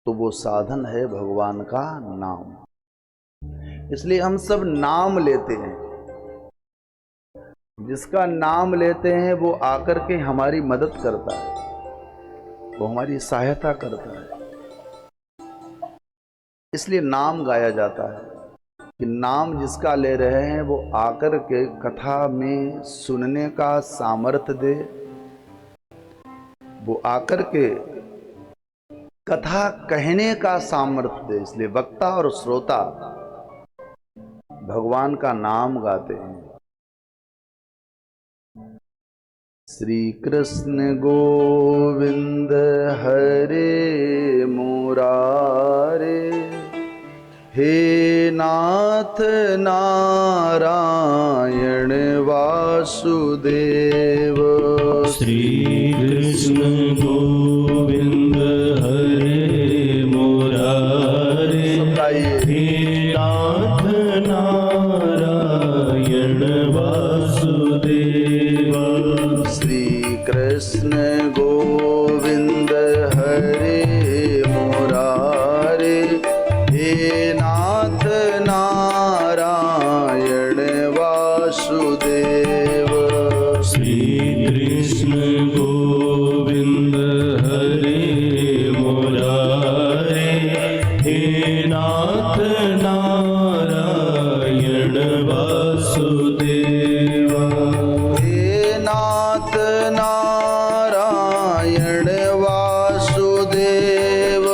तो वो साधन है भगवान का नाम। इसलिए हम सब नाम लेते हैं। जिसका नाम लेते हैं वो आकर के हमारी मदद करता है, वो हमारी सहायता करता है। इसलिए नाम गाया जाता है कि नाम जिसका ले रहे हैं वो आकर के कथा में सुनने का सामर्थ्य दे, वो आकर के कथा कहने का सामर्थ्य दे। इसलिए वक्ता और श्रोता भगवान का नाम गाते हैं। श्री कृष्ण गोविंद हरे मुरारे, हे नाथ नारायण वासुदेव। श्री कृष्ण गोविंद हरे मुरारे, हे नाथ नारायण वासुदेव। श्री कृष्ण गोविंद हरे मुरारे, हे नाथ नारायण वासुदेव। श्री कृष्ण गोविंद हरे मुरारे, हे नाथ नारायण वासुदेव। हे नाथ नारायण वासुदेव,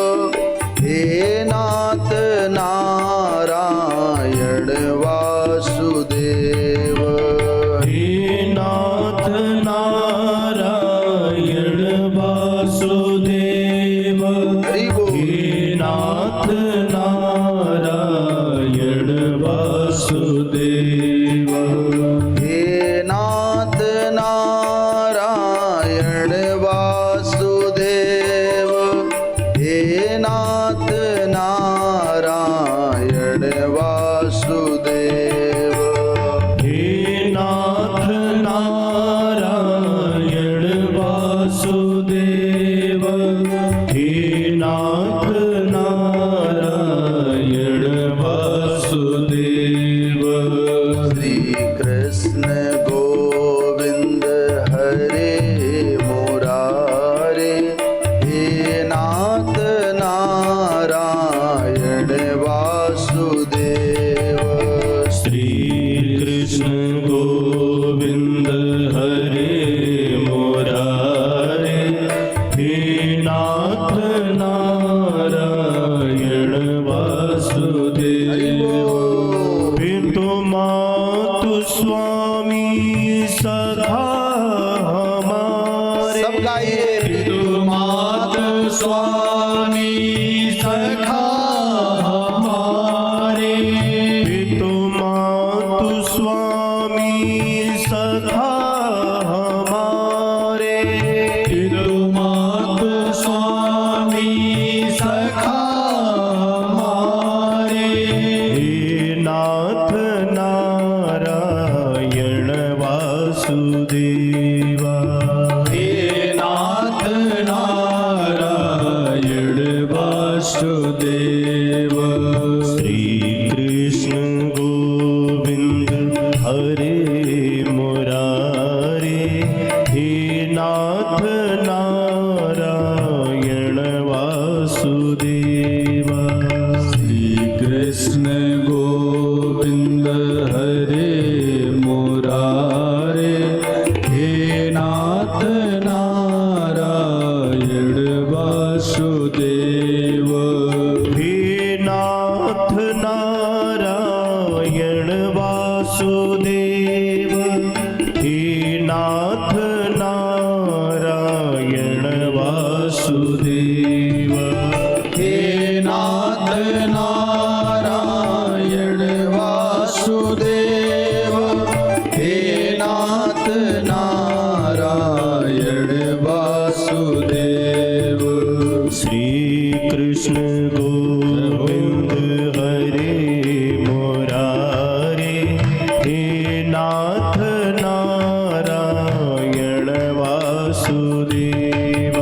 हे नाथ नारायण वासुदेव। हे नाथ नारायण वासुदेव, हरि बोल। हे नाथ नारायण वासुदेव। हे नाथ नारायण वासुदेव, हे नाथ नारायण वासुदेव। हे नाथ नारायण वासुदेव, हे नाथ नारायण वासुदेव। श्री कृष्ण गोविंद हरे मुरारे, हे नाथ नारायण वासुदेव। श्री कृष्ण गोविंद हरे मुरारे, हे नाथ नारायण वासुदेव। पितु मातु स्वामी सखा हमारे, सब गाइए। पितु मातु स्वामी सखा हमारे, पितु मातु स्वामी सखा हमारे, पितु मातु स्वामी सखा हमारे। हे नाथ नारायण वासुदेवा, हे नाथ नारायण वासुदेव। श्री कृष्ण गोविंद हरे मुरारे, हे नाथ नारायण वासुदेवा। श्री कृष्ण गोविंद हरे मुरारे, हे नाथ नारायण वासुदेव। हे नाथ नारायण वासुदेव, हे नाथ नारायण वासुदेव। हे नाथ नारायण वासुदेव, हे नाथ नारायण वासुदेव। श्री कृष्ण गोविंद हरे मुरारे, हे नाथ नारायण वासुदेव।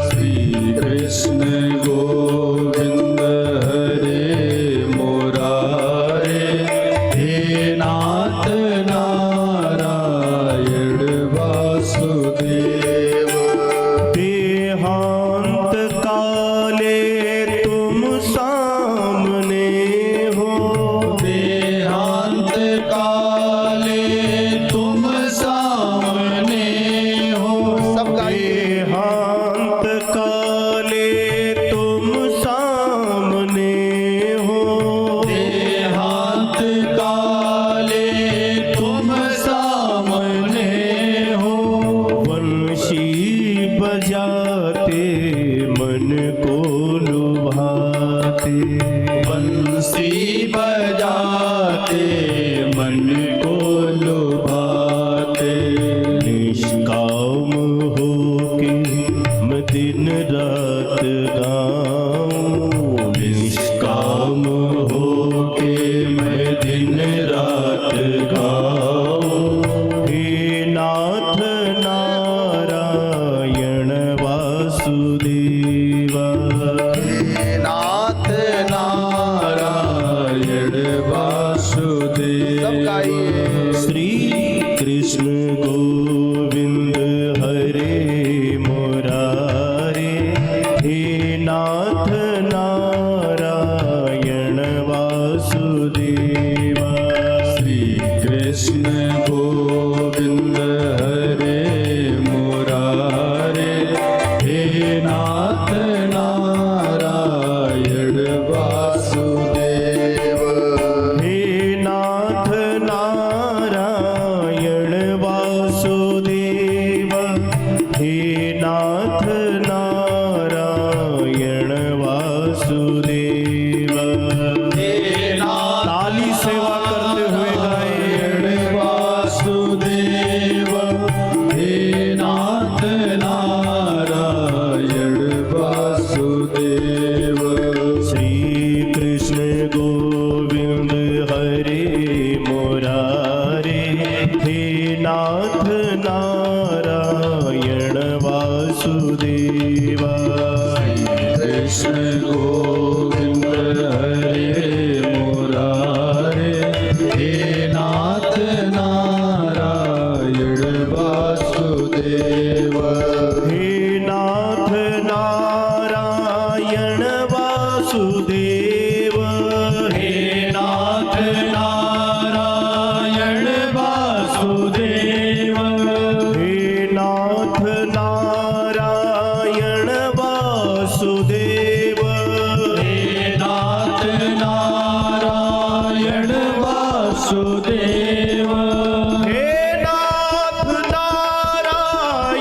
श्री कृष्ण गोविंद बंसी बजाते मन को लुभाते, निष्काम होके मैं दिन रात गाऊं, निष्काम होके मैं दिन रात गाऊं। हे नाथ नारायण वासुदेवा, हे नाथ नारायण वासुदेवा। सब गाइए। श्री कृष्ण गोविंद हरे मुरारे, हे नाथ नारायण वासुदेवा। श्री कृष्ण गोविंद हरे मुरारे, हे नाथ नारायण वासुदेव। हे नाथ नारायण वासुदेव, हे नाथ नारायण वासुदेव। ताली सेवा करते हुए गाएं। वासुदेव, हे नाथ नारायण वासुदेव। श्री कृष्ण गोविंद हरे मुरारे, हे नाथ नारायण वासुदेवा। कृष्ण गोविंद हरे मुरारे, हे नाथ नारायण वासुदेवा। हे नाथ नारायण वासुदेव, हे नाथ नारायण वासुदेव। हे नाथ नारायण वासुदेव, हे नाथ नारायण वासुदेव। हे नाथ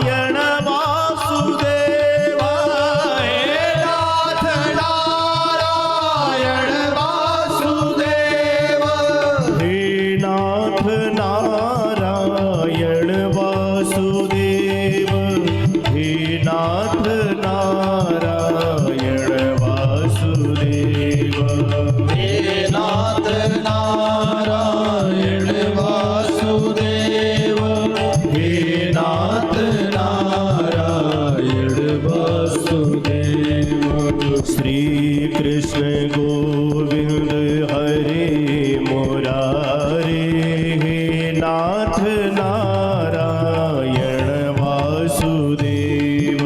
नारायण वासुदेव, हे नाथ नारायण वासुदेव। हे नाथ नारायण वासुदेव, हे नाथ नारायण वासुदेव। हे नाथ नारायण वासुदेव, हे नाथ नारायण वासुदेव। श्री कृष्ण गोविंद हरे मुरारे, हे नाथ नारायण वासुदेव।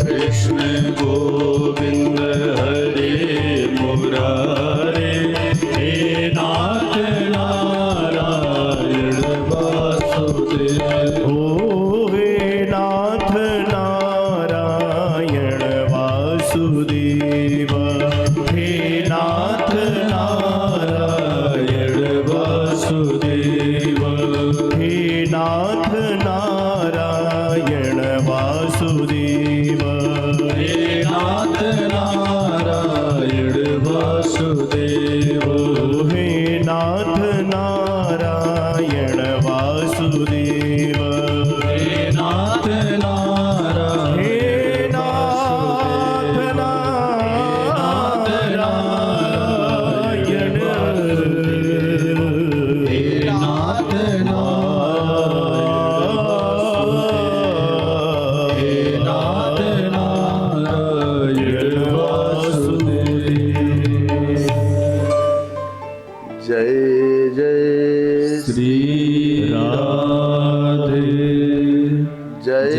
कृष्ण गोविंद हरे मुरारे, हे नाथ नारायण वासुदेव। ओ हे नाथ नारायण वासुदेव, हे नाथ नारायण वासुदेव। हे नाथ नारायण वासुदेव, हे नाथ नारायण वासुदेव। हे नाथ नारायण वासुदेव, हे नाथ नारायण। हे नाथ नारायण, हे नाथ नारायण, हे नाथ नारायण वासुदेव। जय जय श्री राधे, जय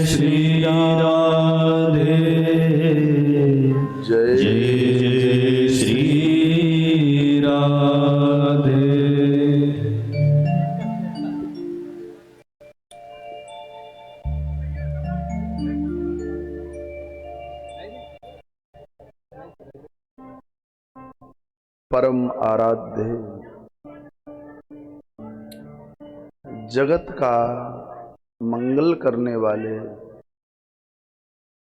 श्री राधे, जय जय श्री राधे। परम आराध्य जगत का मंगल करने वाले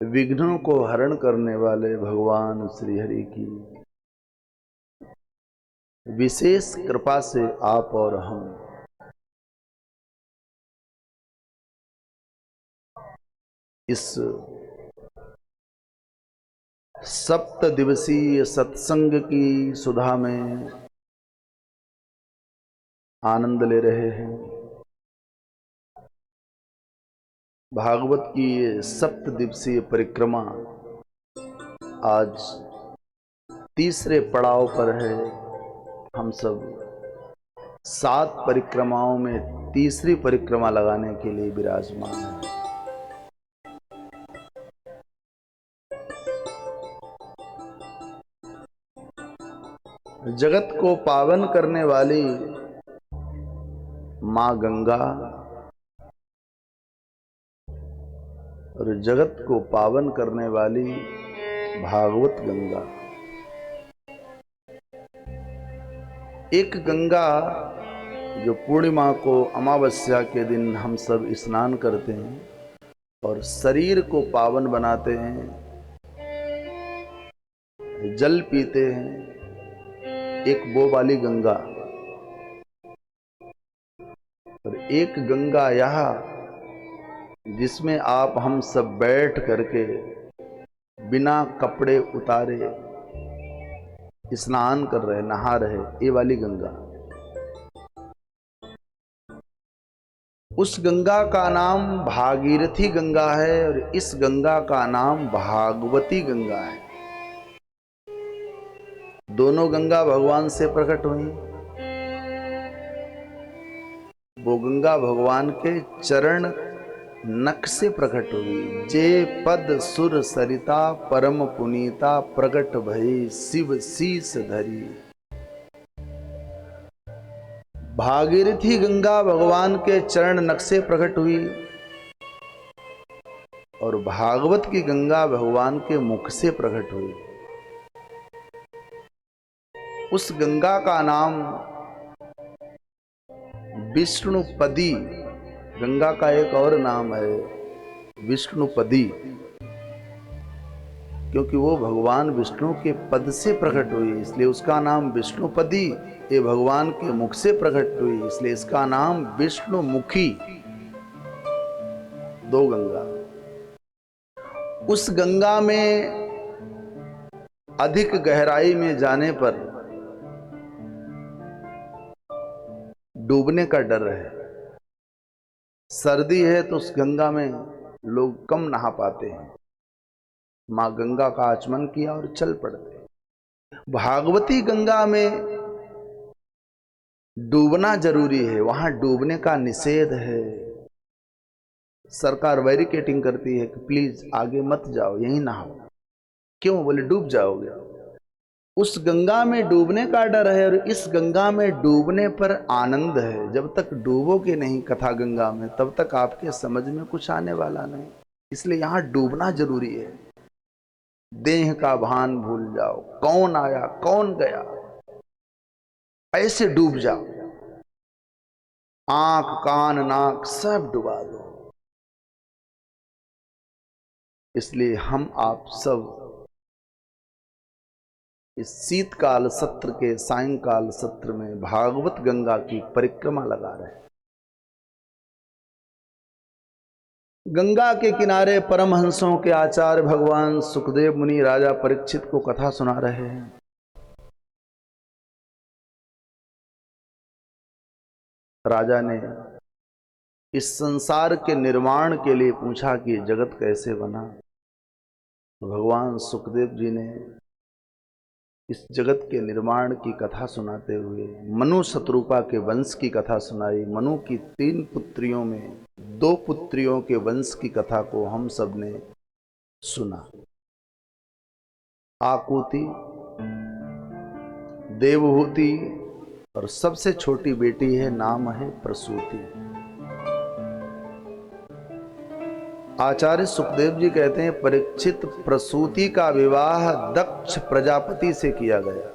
विघ्नों को हरण करने वाले भगवान श्री हरि की विशेष कृपा से आप और हम इस 7 दिवसीय सत्संग की सुधा में आनंद ले रहे हैं। भागवत की ये 7 दिवसीय परिक्रमा आज तीसरे पड़ाव पर है। हम सब 7 परिक्रमाओं में तीसरी परिक्रमा लगाने के लिए विराजमान हैं। जगत को पावन करने वाली मां गंगा और जगत को पावन करने वाली भागवत गंगा। एक गंगा जो पूर्णिमा को अमावस्या के दिन हम सब स्नान करते हैं और शरीर को पावन बनाते हैं, जल पीते हैं, एक वो वाली गंगा। और एक गंगा यह जिसमें आप हम सब बैठ करके बिना कपड़े उतारे स्नान कर रहे, नहा रहे, ये वाली गंगा। उस गंगा का नाम भागीरथी गंगा है और इस गंगा का नाम भागवती गंगा है। दोनों गंगा भगवान से प्रकट हुई। वो गंगा भगवान के चरण नख से प्रकट हुई। जे पद सुर सरिता परम पुनीता प्रकट भई शिव शीस धरी। भागीरथी गंगा भगवान के चरण नख से प्रकट हुई और भागवत की गंगा भगवान के मुख से प्रकट हुई। उस गंगा का नाम विष्णुपदी। गंगा का एक और नाम है विष्णुपदी, क्योंकि वो भगवान विष्णु के पद से प्रकट हुई, इसलिए उसका नाम विष्णुपदी। ये भगवान के मुख से प्रकट हुई, इसलिए इसका नाम विष्णुमुखी। 2 गंगा। उस गंगा में अधिक गहराई में जाने पर डूबने का डर है। सर्दी है तो उस गंगा में लोग कम नहा पाते हैं। मां गंगा का आचमन किया और चल पड़ते। भागवती गंगा में डूबना जरूरी है, वहां डूबने का निषेध है। सरकार बैरिकेडिंग करती है कि प्लीज आगे मत जाओ, यहीं नहाओ। क्यों? बोले डूब जाओगे। उस गंगा में डूबने का डर है और इस गंगा में डूबने पर आनंद है। जब तक डूबोगे नहीं कथा गंगा में, तब तक आपके समझ में कुछ आने वाला नहीं। इसलिए यहां डूबना जरूरी है। देह का भान भूल जाओ, कौन आया कौन गया, ऐसे डूब जाओ। आंख कान नाक सब डुबा दो। इसलिए हम आप सब इस शीतकाल सत्र के सायंकाल सत्र में भागवत गंगा की परिक्रमा लगा रहे हैं। गंगा के किनारे परमहंसों के आचार्य भगवान सुखदेव मुनि राजा परीक्षित को कथा सुना रहे हैं। राजा ने इस संसार के निर्माण के लिए पूछा कि जगत कैसे बना। भगवान सुखदेव जी ने इस जगत के निर्माण की कथा सुनाते हुए मनु शत्रुपा के वंश की कथा सुनाई। मनु की 3 पुत्रियों में 2 पुत्रियों के वंश की कथा को हम सब ने सुना। आकुति, देवहूति और सबसे छोटी बेटी है, नाम है प्रसूति। आचार्य सुखदेव जी कहते हैं परीक्षित प्रसूति का विवाह दक्ष प्रजापति से किया गया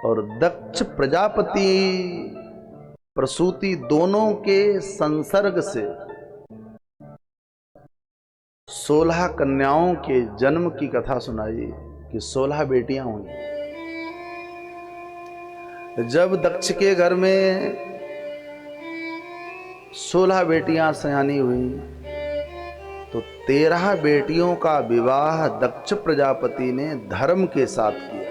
और दक्ष प्रजापति प्रसूति दोनों के संसर्ग से 16 कन्याओं के जन्म की कथा सुनाई कि 16 बेटियां हुई। जब दक्ष के घर में 16 बेटियां सयानी हुई तो 13 बेटियों का विवाह दक्ष प्रजापति ने धर्म के साथ किया।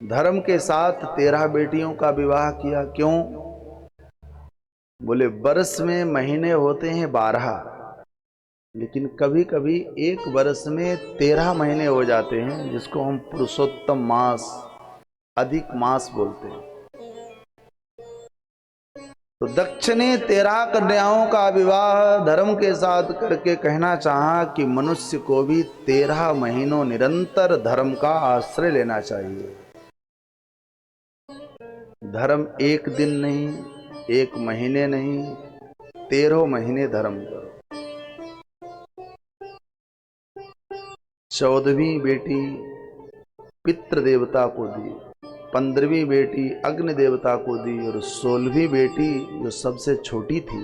धर्म के साथ 13 बेटियों का विवाह किया। क्यों? बोले वर्ष में महीने होते हैं 12, लेकिन कभी कभी एक वर्ष में 13 महीने हो जाते हैं, जिसको हम पुरुषोत्तम मास, अधिक मास बोलते हैं। तो दक्ष ने 13 कन्याओं का विवाह धर्म के साथ करके कहना चाहा कि मनुष्य को भी 13 महीनों निरंतर धर्म का आश्रय लेना चाहिए। धर्म एक दिन नहीं, एक महीने नहीं, 13 महीने धर्म करो। 14वीं बेटी पितृ देवता को दी, 15वीं बेटी अग्नि देवता को दी और 16वीं बेटी जो सबसे छोटी थी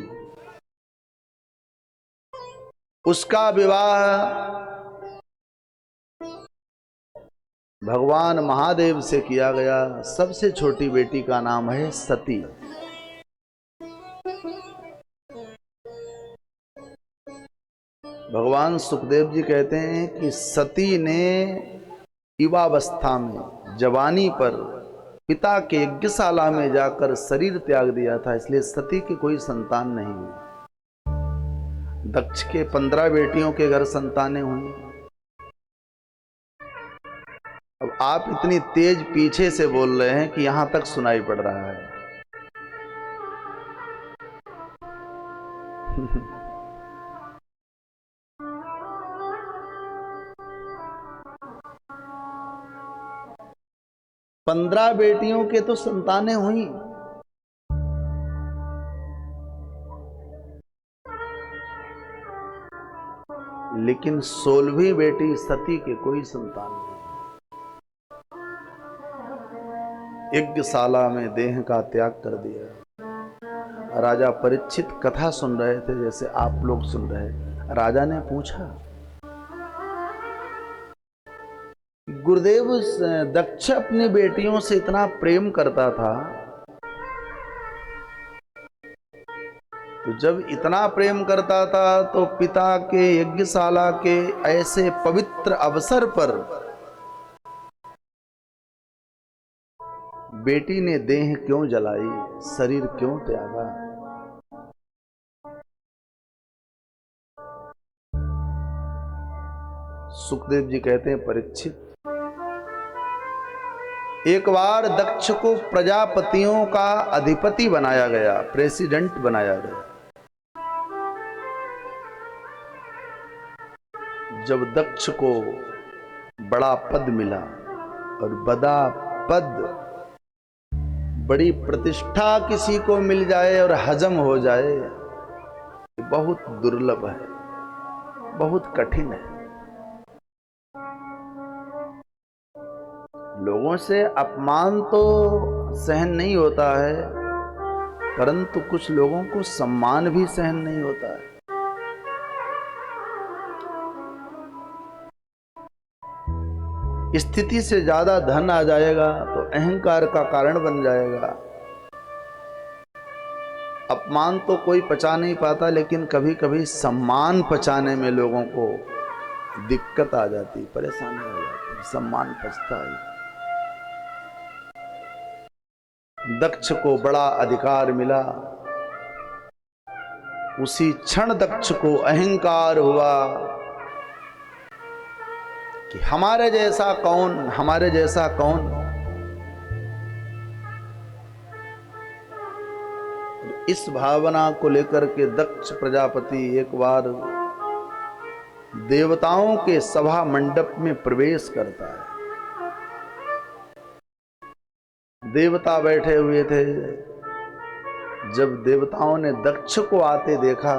उसका विवाह भगवान महादेव से किया गया। सबसे छोटी बेटी का नाम है सती। भगवान सुखदेव जी कहते हैं कि सती ने युवावस्था में, जवानी पर पिता के यज्ञशाला में जाकर शरीर त्याग दिया था, इसलिए सती की कोई संतान नहीं हुई। दक्ष के 15 बेटियों के घर संतानें हुई। अब आप इतनी तेज पीछे से बोल रहे हैं कि यहां तक सुनाई पड़ रहा है। पंद्रह बेटियों के तो संतानें हुई, लेकिन 16वीं बेटी सती के कोई संतान नहीं। यज्ञशाला में देह का त्याग कर दिया। राजा परीक्षित कथा सुन रहे थे, जैसे आप लोग सुन रहे। राजा ने पूछा, गुरुदेव दक्ष अपनी बेटियों से इतना प्रेम करता था, तो जब इतना प्रेम करता था तो पिता के यज्ञशाला के ऐसे पवित्र अवसर पर बेटी ने देह क्यों जलाई, शरीर क्यों त्यागा? सुखदेव जी कहते हैं, परीक्षित, एक बार दक्ष को प्रजापतियों का अधिपति बनाया गया, प्रेसिडेंट बनाया गया। जब दक्ष को बड़ा पद मिला, और बड़ा पद, बड़ी प्रतिष्ठा किसी को मिल जाए और हजम हो जाए, बहुत दुर्लभ है, बहुत कठिन है। लोगों से अपमान तो सहन नहीं होता है, परंतु कुछ लोगों को सम्मान भी सहन नहीं होता है। स्थिति से ज्यादा धन आ जाएगा तो अहंकार का कारण बन जाएगा। अपमान तो कोई पचा नहीं पाता, लेकिन कभी कभी सम्मान पचाने में लोगों को दिक्कत आ जाती, परेशानी हो जाती, सम्मान पचता है। दक्ष को बड़ा अधिकार मिला, उसी क्षण दक्ष को अहंकार हुआ कि हमारे जैसा कौन, हमारे जैसा कौन। इस भावना को लेकर के दक्ष प्रजापति एक बार देवताओं के सभा मंडप में प्रवेश करता है। देवता बैठे हुए थे। जब देवताओं ने दक्ष को आते देखा,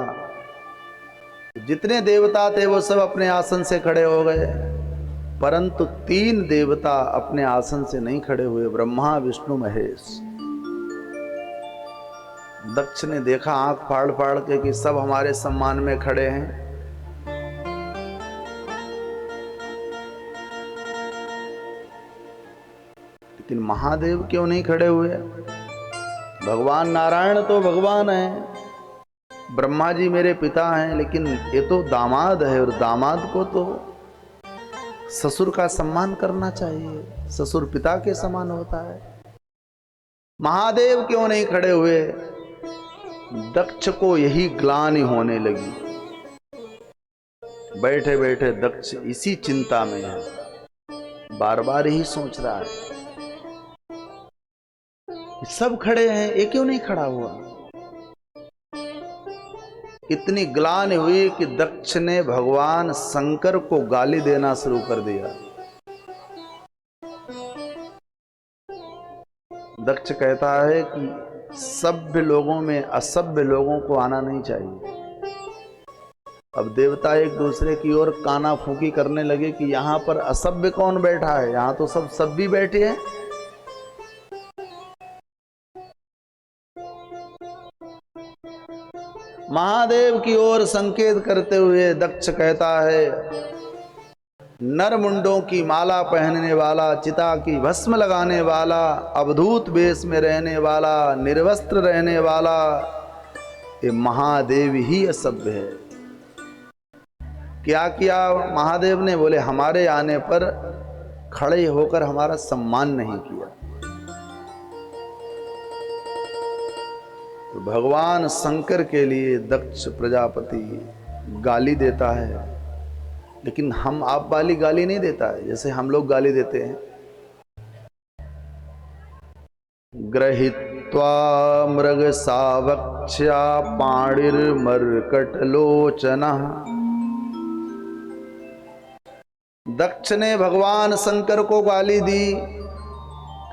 जितने देवता थे वो सब अपने आसन से खड़े हो गए, परंतु 3 देवता अपने आसन से नहीं खड़े हुए, ब्रह्मा विष्णु महेश। दक्ष ने देखा आंख फाड़ फाड़ के कि सब हमारे सम्मान में खड़े हैं, लेकिन महादेव क्यों नहीं खड़े हुए? भगवान नारायण तो भगवान है, ब्रह्मा जी मेरे पिता हैं, लेकिन ये तो दामाद है और दामाद को तो ससुर का सम्मान करना चाहिए, ससुर पिता के समान होता है। महादेव क्यों नहीं खड़े हुए? दक्ष को यही ग्लानि होने लगी। बैठे बैठे दक्ष इसी चिंता में है, बार बार ही सोच रहा है सब खड़े हैं, ये क्यों नहीं खड़ा हुआ? इतनी ग्लानि हुई कि दक्ष ने भगवान शंकर को गाली देना शुरू कर दिया। दक्ष कहता है कि सभ्य लोगों में असभ्य लोगों को आना नहीं चाहिए। अब देवता एक दूसरे की ओर काना फूंकी करने लगे कि यहां पर असभ्य कौन बैठा है, यहां तो सब सभ्य बैठे हैं। महादेव की ओर संकेत करते हुए दक्ष कहता है, नर मुंडों की माला पहनने वाला, चिता की भस्म लगाने वाला, अवधूत वेश में रहने वाला, निर्वस्त्र रहने वाला, ये महादेव ही असभ्य है। क्या किया महादेव ने? बोले हमारे आने पर खड़े होकर हमारा सम्मान नहीं किया। तो भगवान शंकर के लिए दक्ष प्रजापति गाली देता है, लेकिन हम आप वाली गाली नहीं देता है जैसे हम लोग गाली देते हैं। गृहीत्वा मृग सावक्ष्या पाणिर्मर्कटलोचनः। दक्ष ने भगवान शंकर को गाली दी,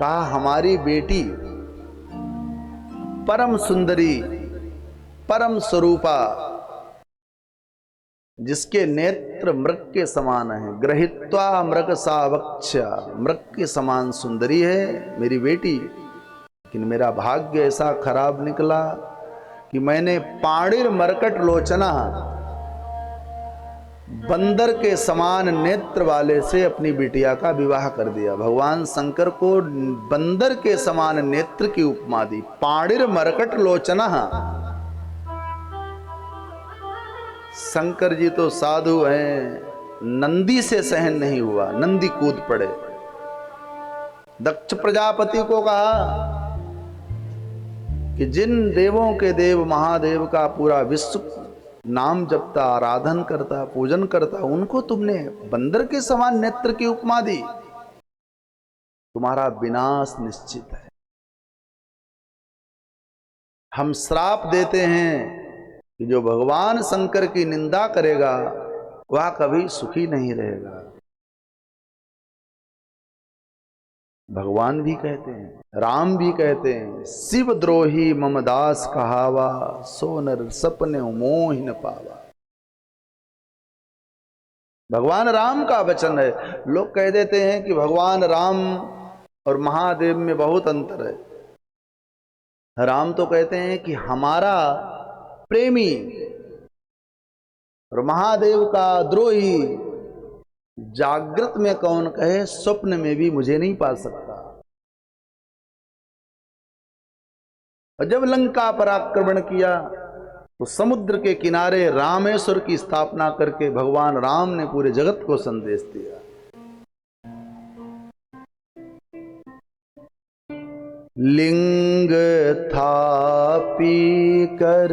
कहा हमारी बेटी परम सुंदरी, परम स्वरूपा, जिसके नेत्र मृग के समान है, गृहीत्वा मृग सावक्ष्या, मृग के समान सुंदरी है मेरी बेटी। लेकिन मेरा भाग्य ऐसा खराब निकला कि मैंने पाणिर मरकट लोचना, बंदर के समान नेत्र वाले से अपनी बिटिया का विवाह कर दिया। भगवान शंकर को बंदर के समान नेत्र की उपमा दी, पाणिर मरकट लोचना। शंकर जी तो साधु हैं, नंदी से सहन नहीं हुआ, नंदी कूद पड़े। दक्ष प्रजापति को कहा कि जिन देवों के देव महादेव का पूरा विश्व नाम जपता, आराधन करता, पूजन करता, उनको तुमने बंदर के समान नेत्र की उपमा दी, तुम्हारा विनाश निश्चित है। हम श्राप देते हैं कि जो भगवान शंकर की निंदा करेगा वह कभी सुखी नहीं रहेगा। भगवान भी कहते हैं, राम भी कहते हैं, शिव द्रोही मम दास कहावा, सो नर सपने मोहि न पावा। भगवान राम का वचन है। लोग कह देते हैं कि भगवान राम और महादेव में बहुत अंतर है। राम तो कहते हैं कि हमारा प्रेमी, और महादेव का द्रोही। जागृत में कौन कहे, स्वप्न में भी मुझे नहीं पा सकता। और जब लंका पर आक्रमण किया तो समुद्र के किनारे रामेश्वर की स्थापना करके भगवान राम ने पूरे जगत को संदेश दिया। लिंग थापी कर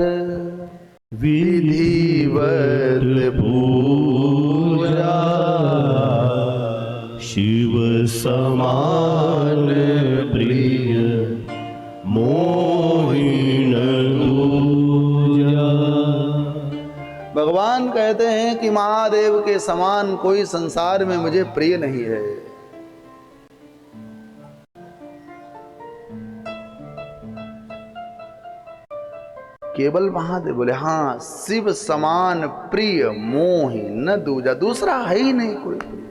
विधिवत पूजा, शिव समान प्रिय मोहिन दूजा। भगवान कहते हैं कि महादेव के समान कोई संसार में मुझे प्रिय नहीं है। केवल महादेव बोले हाँ, शिव समान प्रिय मोहि न दूजा, दूसरा है ही नहीं कोई प्रिय।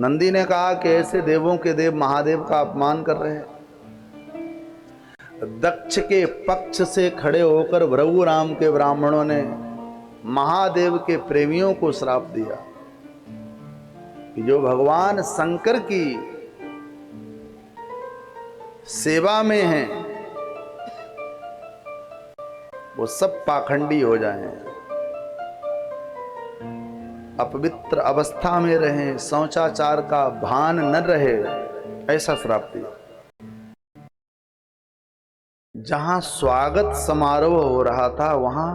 नंदी ने कहा कि ऐसे देवों के देव महादेव का अपमान कर रहे हैं। दक्ष के पक्ष से खड़े होकर भृगुराम के ब्राह्मणों ने महादेव के प्रेमियों को श्राप दिया कि जो भगवान शंकर की सेवा में हैं वो सब पाखंडी हो जाएं, अपवित्र अवस्था में रहें, शौचाचार का भान न रहे, ऐसा श्राप दिया। जहां स्वागत समारोह हो रहा था वहां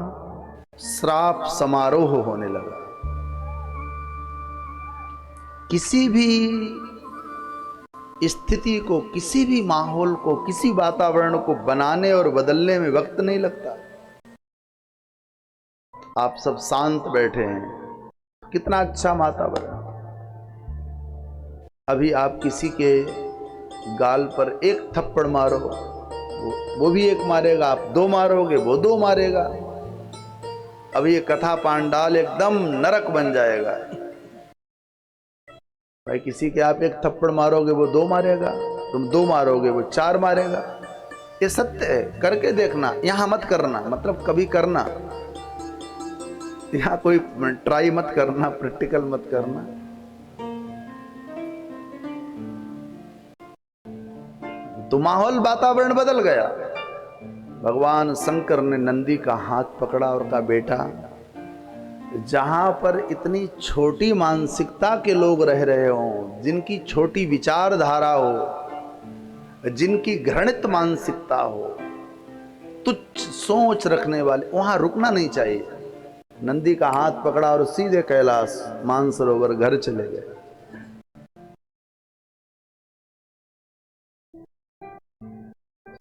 श्राप समारोह होने लगा। किसी भी स्थिति को, किसी भी माहौल को, किसी वातावरण को बनाने और बदलने में वक्त नहीं लगता। आप सब शांत बैठे हैं, कितना अच्छा वातावरण। अभी आप किसी के गाल पर एक थप्पड़ मारो, वो भी एक मारेगा, आप दो मारोगे, वो दो मारेगा। अब ये कथा पांडाल एकदम नरक बन जाएगा। भाई किसी के आप एक थप्पड़ मारोगे वो दो मारेगा, तुम दो मारोगे वो चार मारेगा। ये सत्य है, करके देखना। यहां मत करना, मतलब कभी करना, यहां कोई ट्राई मत करना, प्रैक्टिकल मत करना। तो माहौल, वातावरण बदल गया। भगवान शंकर ने नंदी का हाथ पकड़ा और कहा, बेटा जहां पर इतनी छोटी मानसिकता के लोग रह रहे हों, जिनकी छोटी विचारधारा हो, जिनकी घृणित मानसिकता हो, तुच्छ सोच रखने वाले, वहां रुकना नहीं चाहिए। नंदी का हाथ पकड़ा और सीधे कैलाश मानसरोवर घर चले गए।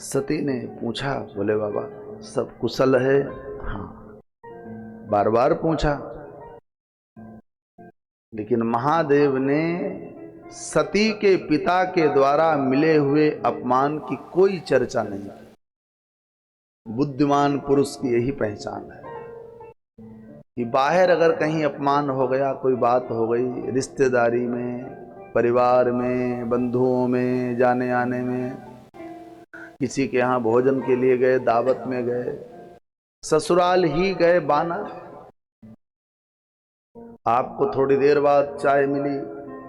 सती ने पूछा, बोले बाबा सब कुशल है? हाँ, बार बार पूछा। लेकिन महादेव ने सती के पिता के द्वारा मिले हुए अपमान की कोई चर्चा नहीं की। बुद्धिमान पुरुष की यही पहचान है कि बाहर अगर कहीं अपमान हो गया, कोई बात हो गई, रिश्तेदारी में, परिवार में, बंधुओं में, जाने आने में, किसी के यहाँ भोजन के लिए गए, दावत में गए, ससुराल ही गए बाना, आपको थोड़ी देर बाद चाय मिली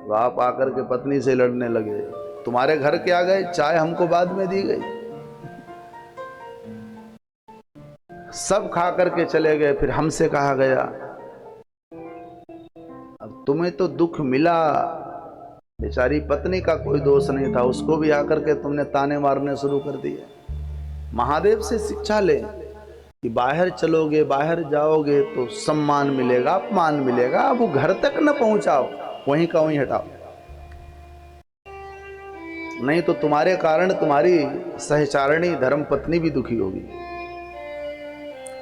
तो आप आकर के पत्नी से लड़ने लगे। तुम्हारे घर क्या गए, चाय हमको बाद में दी गई। सब खा करके चले गए, फिर हमसे कहा गया। अब तुम्हें तो दुख मिला, बेचारी पत्नी का कोई दोष नहीं था, उसको भी आकर के तुमने ताने मारने शुरू कर दिए। महादेव से शिक्षा ले कि बाहर चलोगे, बाहर जाओगे तो सम्मान मिलेगा, अपमान मिलेगा, अब वो घर तक न पहुंचाओ, वहीं का वहीं हटाओ, नहीं तो तुम्हारे कारण तुम्हारी सहचारिणी धर्मपत्नी भी दुखी होगी।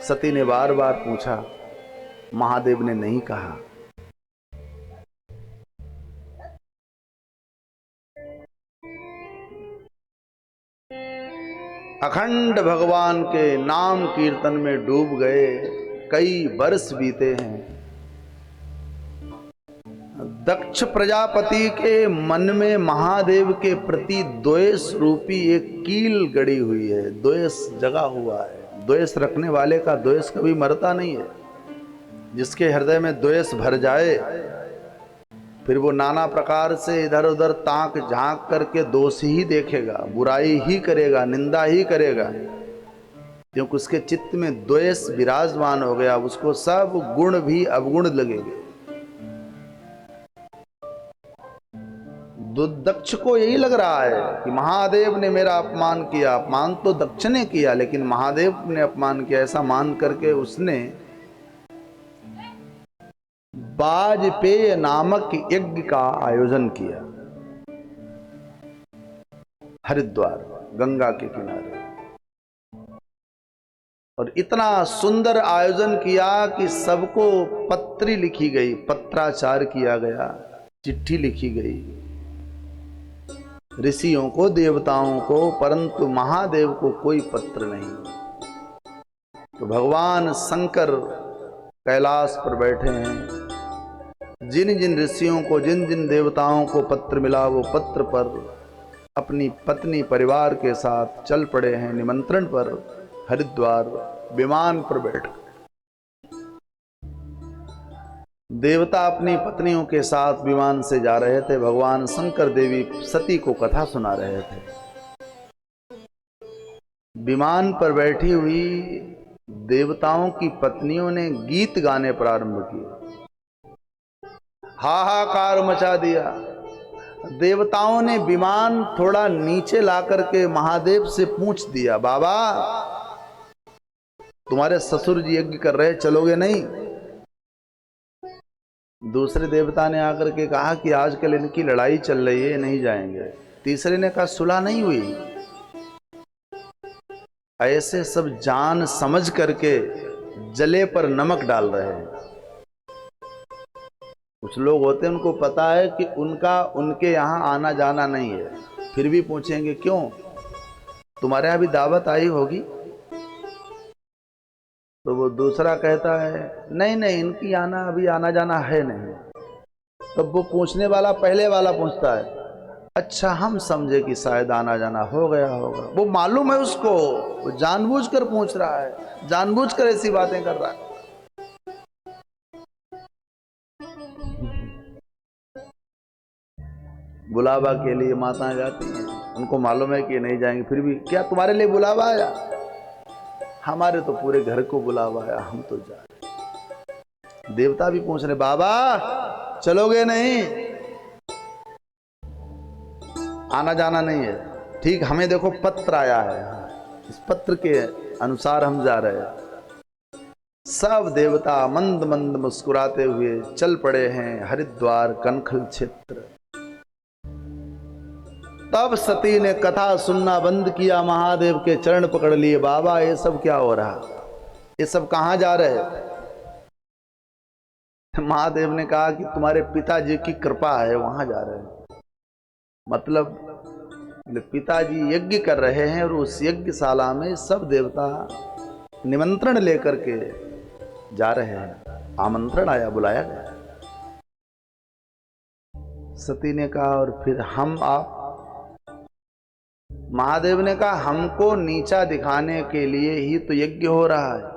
सती ने बार बार पूछा, महादेव ने नहीं कहा। अखंड भगवान के नाम कीर्तन में डूब गए। कई वर्ष बीते हैं। दक्ष प्रजापति के मन में महादेव के प्रति द्वेष रूपी एक कील गड़ी हुई है, द्वेष जगा हुआ है। द्वेष रखने वाले का द्वेष कभी मरता नहीं है। जिसके हृदय में द्वेष भर जाए फिर वो नाना प्रकार से इधर उधर ताक झांक करके दोष ही देखेगा, बुराई ही करेगा, निंदा ही करेगा, क्योंकि उसके चित्त में द्वेष विराजमान हो गया। उसको सब गुण भी अवगुण लगेंगे। दक्ष को यही लग रहा है कि महादेव ने मेरा अपमान किया। अपमान तो दक्ष ने किया, लेकिन महादेव ने अपमान किया, ऐसा मान करके उसने वाजपेय नामक यज्ञ का आयोजन किया हरिद्वार, गंगा के किनारे। और इतना सुंदर आयोजन किया कि सबको पत्री लिखी गई, पत्राचार किया गया, चिट्ठी लिखी गई ऋषियों को, देवताओं को, परंतु महादेव को कोई पत्र नहीं। तो भगवान शंकर कैलाश पर बैठे हैं। जिन जिन ऋषियों को, जिन जिन देवताओं को पत्र मिला, वो पत्र पर अपनी पत्नी परिवार के साथ चल पड़े हैं निमंत्रण पर हरिद्वार विमान पर बैठ। देवता अपनी पत्नियों के साथ विमान से जा रहे थे। भगवान शंकर देवी सती को कथा सुना रहे थे। विमान पर बैठी हुई देवताओं की पत्नियों ने गीत गाने प्रारंभ किए, हाहाकार मचा दिया। देवताओं ने विमान थोड़ा नीचे ला करके महादेव से पूछ दिया, बाबा तुम्हारे ससुर जी यज्ञ कर रहे, चलोगे नहीं? दूसरे देवता ने आकर के कहा कि आजकल इनकी लड़ाई चल रही है, नहीं जाएंगे। तीसरे ने कहा सुलह नहीं हुई। ऐसे सब जान समझ करके जले पर नमक डाल रहे हैं। कुछ लोग होते हैं उनको पता है कि उनके यहां आना जाना नहीं है, फिर भी पूछेंगे क्यों, तुम्हारे यहां भी दावत आई होगी? तो वो दूसरा कहता है नहीं नहीं, इनकी अभी आना जाना है नहीं। तब वो पूछने वाला पहले वाला पूछता है, अच्छा हम समझे कि शायद आना जाना हो गया होगा। वो मालूम है उसको, वो जानबूझकर पूछ रहा है, जानबूझकर ऐसी बातें कर रहा है। बुलावा के लिए माताएं जाती हैं, उनको मालूम है कि नहीं जाएंगे, फिर भी क्या तुम्हारे लिए बुलावा आया? हमारे तो पूरे घर को बुलावा आया, हम तो जा रहे। देवता भी पूछ रहे, बाबा चलोगे नहीं? आना जाना नहीं है, ठीक। हमें देखो पत्र आया है, इस पत्र के अनुसार हम जा रहे हैं। सब देवता मंद मंद मुस्कुराते हुए चल पड़े हैं हरिद्वार कनखल क्षेत्र। तब सती ने कथा सुनना बंद किया, महादेव के चरण पकड़ लिए। बाबा ये सब क्या हो रहा, ये सब कहां जा रहे? महादेव ने कहा कि तुम्हारे पिताजी की कृपा है, वहां जा रहे हैं। मतलब पिताजी यज्ञ कर रहे हैं और उस यज्ञशाला में सब देवता निमंत्रण लेकर के जा रहे हैं। आमंत्रण आया, बुलाया गया। सती ने कहा और फिर हम आप? महादेव ने कहा हमको नीचा दिखाने के लिए ही तो यज्ञ हो रहा है।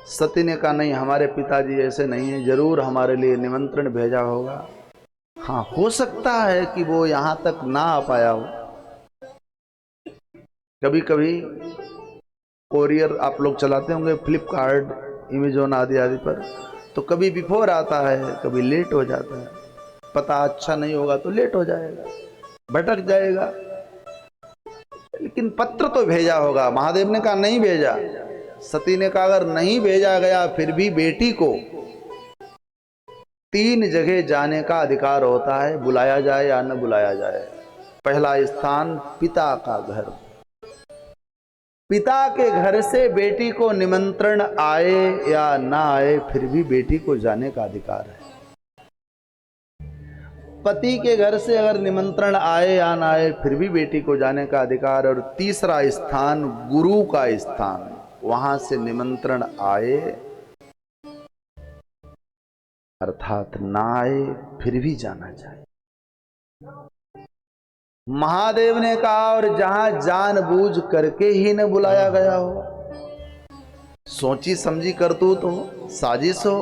सती ने कहा नहीं, हमारे पिताजी ऐसे नहीं है, जरूर हमारे लिए निमंत्रण भेजा होगा। हाँ, हो सकता है कि वो यहां तक ना आ पाया हो। कभी कभी कोरियर आप लोग चलाते होंगे, फ्लिपकार्ट, अमेज़न आदि आदि पर, तो कभी बिफोर आता है, कभी लेट हो जाता है। पता अच्छा नहीं होगा तो लेट हो जाएगा, भटक जाएगा। लेकिन पत्र तो भेजा होगा। महादेव ने कहा नहीं भेजा। सती ने कहा अगर नहीं भेजा गया फिर भी बेटी को 3 जगह जाने का अधिकार होता है, बुलाया जाए या न बुलाया जाए। पहला स्थान पिता का घर। पिता के घर से बेटी को निमंत्रण आए या ना आए, फिर भी बेटी को जाने का अधिकार है। पति के घर से अगर निमंत्रण आए या ना आए, फिर भी बेटी को जाने का अधिकार। और तीसरा स्थान गुरु का स्थान, वहां से निमंत्रण आए अर्थात ना आए, फिर भी जाना चाहिए। महादेव ने कहा और जहां जानबूझ करके ही न बुलाया गया हो, सोची समझी करतूत हो, साजिश हो।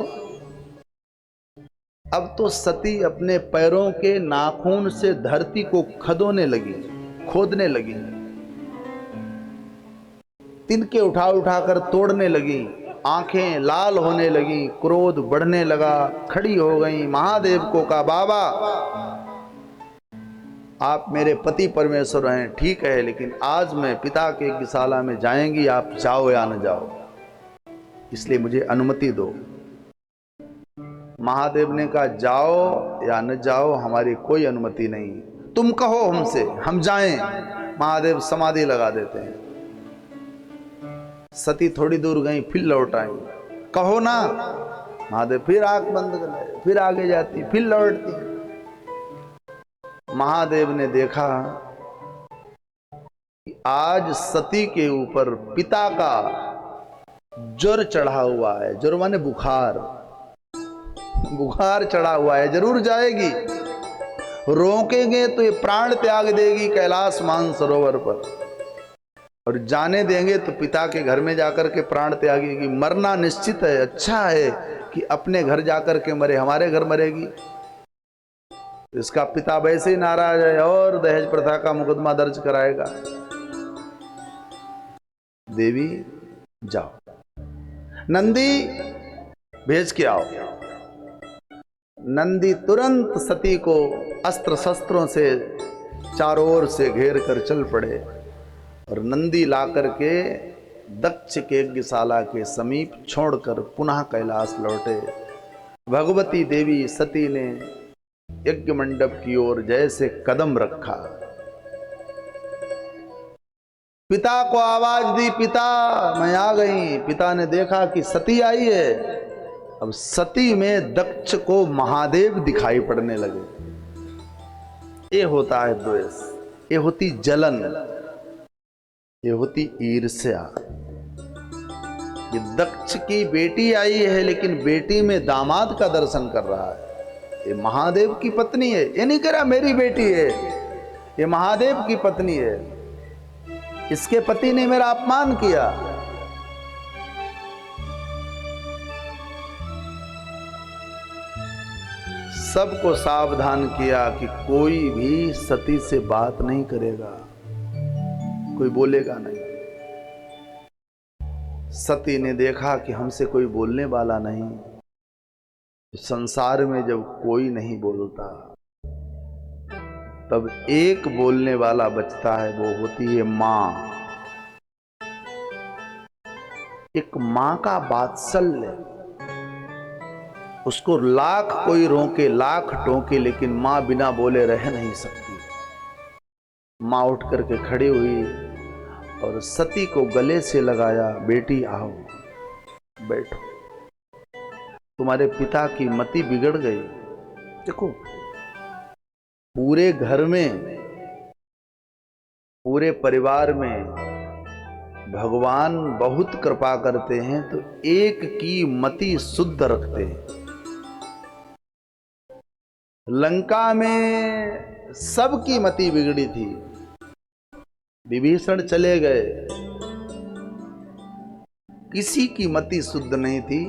अब तो सती अपने पैरों के नाखून से धरती को खोदने लगी, तिनके उठा उठाकर तोड़ने लगी, आंखें लाल होने लगी, क्रोध बढ़ने लगा, खड़ी हो गई। महादेव को कहा बाबा आप मेरे पति परमेश्वर हैं, ठीक है, लेकिन आज मैं पिता के यज्ञशाला में जाएंगी, आप जाओ या न जाओ, इसलिए मुझे अनुमति दो। महादेव ने कहा जाओ या न जाओ हमारी कोई अनुमति नहीं, तुम कहो हमसे, हम जाएं। महादेव समाधि लगा देते हैं। सती थोड़ी दूर गई, फिर लौट आई, कहो ना। महादेव फिर आंख बंद कर ले, फिर आगे जाती, फिर लौटती। महादेव ने देखा कि आज सती के ऊपर पिता का ज्वर चढ़ा हुआ है। ज्वर माने बुखार। बुखार चढ़ा हुआ है, जरूर जाएगी। रोकेंगे तो ये प्राण त्याग देगी कैलाश मानसरोवर पर, और जाने देंगे तो पिता के घर में जाकर के प्राण त्यागेगी। मरना निश्चित है, अच्छा है कि अपने घर जाकर के मरे, हमारे घर मरेगी। इसका पिता वैसे ही नाराज है और दहेज प्रथा का मुकदमा दर्ज कराएगा। देवी जाओ, नंदी भेज के आओ। नंदी तुरंत सती को अस्त्र शस्त्रों से चारों ओर से घेर कर चल पड़े, और नंदी ला करके दक्ष के यज्ञशाला के समीप छोड़कर पुनः कैलाश लौटे। भगवती देवी सती ने यज्ञ मंडप की ओर जैसे कदम रखा, पिता को आवाज दी, पिता मैं आ गई। पिता ने देखा कि सती आई है। अब सती में दक्ष को महादेव दिखाई पड़ने लगे। ये होता है द्वेष, ये होती जलन, ये होती ईर्ष्या। ये दक्ष की बेटी आई है, लेकिन बेटी में दामाद का दर्शन कर रहा है। ये महादेव की पत्नी है, ये नहीं कह रहा मेरी बेटी है, ये महादेव की पत्नी है। इसके पति ने मेरा अपमान किया। सबको सावधान किया कि कोई भी सती से बात नहीं करेगा, कोई बोलेगा नहीं। सती ने देखा कि हमसे कोई बोलने वाला नहीं, संसार में जब कोई नहीं बोलता तब एक बोलने वाला बचता है, वो होती है मां। एक मां का वात्सल्य, उसको लाख कोई रोके, लाख टोके, लेकिन मां बिना बोले रह नहीं सकती। मां उठ करके खड़ी हुई और सती को गले से लगाया, बेटी आओ बैठो, तुम्हारे पिता की मति बिगड़ गई। देखो, पूरे घर में, पूरे परिवार में भगवान बहुत कृपा करते हैं तो एक की मति शुद्ध रखते हैं। लंका में सबकी मति बिगड़ी थी, विभीषण चले गए, किसी की मति शुद्ध नहीं थी।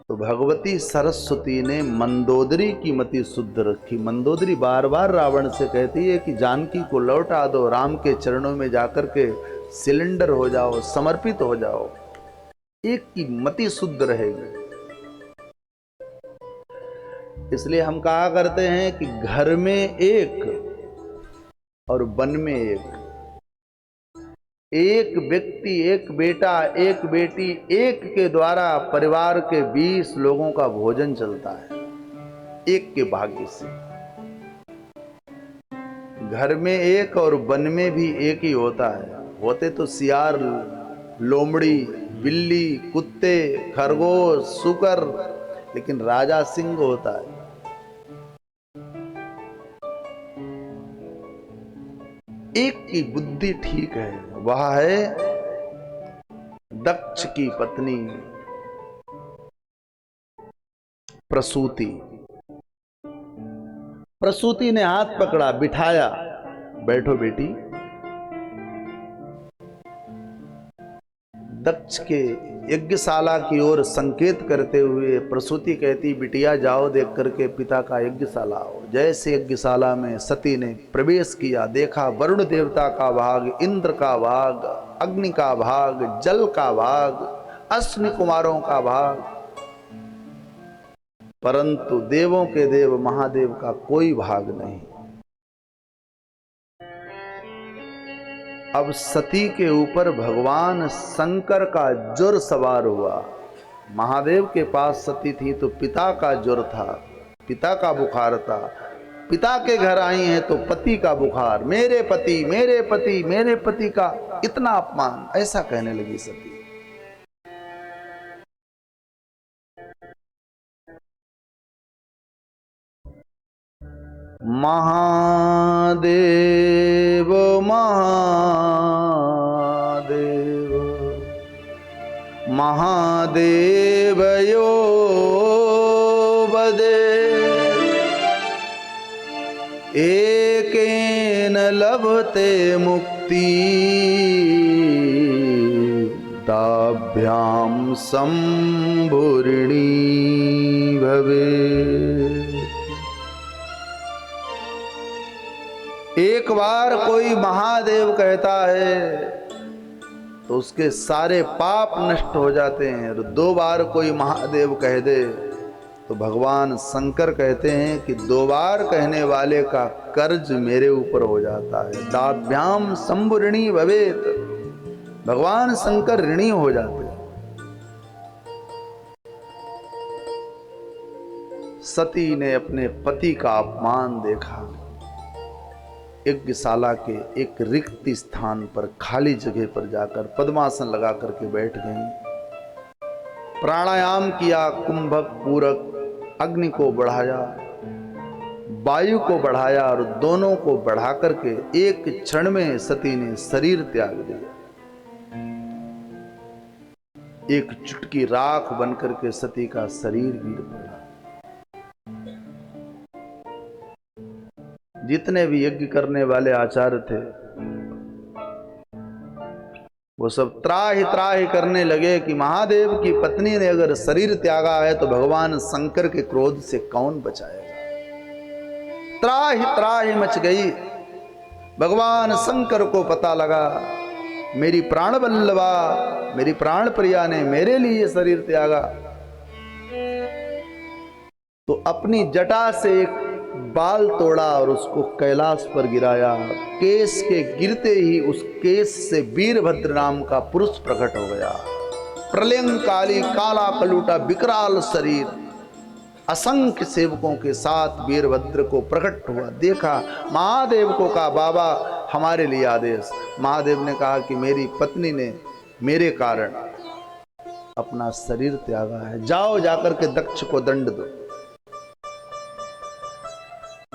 तो भगवती सरस्वती ने मंदोदरी की मति शुद्ध रखी। मंदोदरी बार बार रावण से कहती है कि जानकी को लौटा दो, राम के चरणों में जाकर के सिलेंडर हो जाओ, समर्पित हो जाओ। एक की मति शुद्ध रहेगी। इसलिए हम कहा करते हैं कि घर में एक और वन में एक। एक व्यक्ति, एक बेटा, एक बेटी, एक के द्वारा परिवार के 20 लोगों का भोजन चलता है, एक के भाग्य से। घर में एक और वन में भी एक ही होता है। होते तो सियार, लोमड़ी, बिल्ली, कुत्ते, खरगोश, सुकर, लेकिन राजा सिंह होता है। एक की बुद्धि ठीक है, वह है दक्ष की पत्नी प्रसूति। प्रसूति ने हाथ पकड़ा, बिठाया, बैठो बेटी। दक्ष के यज्ञशाला की ओर संकेत करते हुए प्रसूति कहती, बिटिया जाओ देख करके पिता का यज्ञशाला आओ। जैसे यज्ञशाला में सती ने प्रवेश किया, देखा वरुण देवता का भाग, इंद्र का भाग, अग्नि का भाग, जल का भाग, अश्विनी कुमारों का भाग, परंतु देवों के देव महादेव का कोई भाग नहीं। अब सती के ऊपर भगवान शंकर का ज्वर सवार हुआ। महादेव के पास सती थी तो पिता का ज्वर था, पिता का बुखार था। पिता के घर आई हैं तो पति का बुखार, मेरे पति, मेरे पति, मेरे पति का इतना अपमान, ऐसा कहने लगी सती। महादेव महादेव महादेव यो लभते मुक्ति दाभ्याम संभुरिणी भवे। एक बार कोई महादेव कहता है तो उसके सारे पाप नष्ट हो जाते हैं, और 2 बार कोई महादेव कह दे तो भगवान शंकर कहते हैं कि 2 बार कहने वाले का कर्ज मेरे ऊपर हो जाता है। दाभ्याम शंभु ऋणी भवेत, भगवान शंकर ऋणी हो जाते हैं। सती ने अपने पति का अपमान देखा, यज्ञशाला के एक रिक्त स्थान पर खाली जगह पर जाकर पद्मासन लगा करके बैठ गई। प्राणायाम किया, कुंभक पूरक, अग्नि को बढ़ाया, वायु को बढ़ाया, और दोनों को बढ़ा करके एक क्षण में सती ने शरीर त्याग दिया। एक चुटकी राख बनकर के सती का शरीर गिर पड़ा। जितने भी यज्ञ करने वाले आचार्य थे वो सब त्राहि त्राहि करने लगे कि महादेव की पत्नी ने अगर शरीर त्यागा है तो भगवान शंकर के क्रोध से कौन बचाएगा। त्राहि त्राहि मच गई। भगवान शंकर को पता लगा मेरी प्राण वल्लभा, मेरी प्राण प्रिया ने मेरे लिए शरीर त्यागा, तो अपनी जटा से एक बाल तोड़ा और उसको कैलाश पर गिराया। केस के गिरते ही उस केस से वीरभद्र नाम का पुरुष प्रकट हो गया। प्रलयंकाली काला कलूटा विकराल शरीर असंख्य सेवकों के साथ वीरभद्र को प्रकट हुआ। देखा, महादेव को कहा बाबा हमारे लिए आदेश। महादेव ने कहा कि मेरी पत्नी ने मेरे कारण अपना शरीर त्यागा है, जाओ जाकर के दक्ष को दंड दो।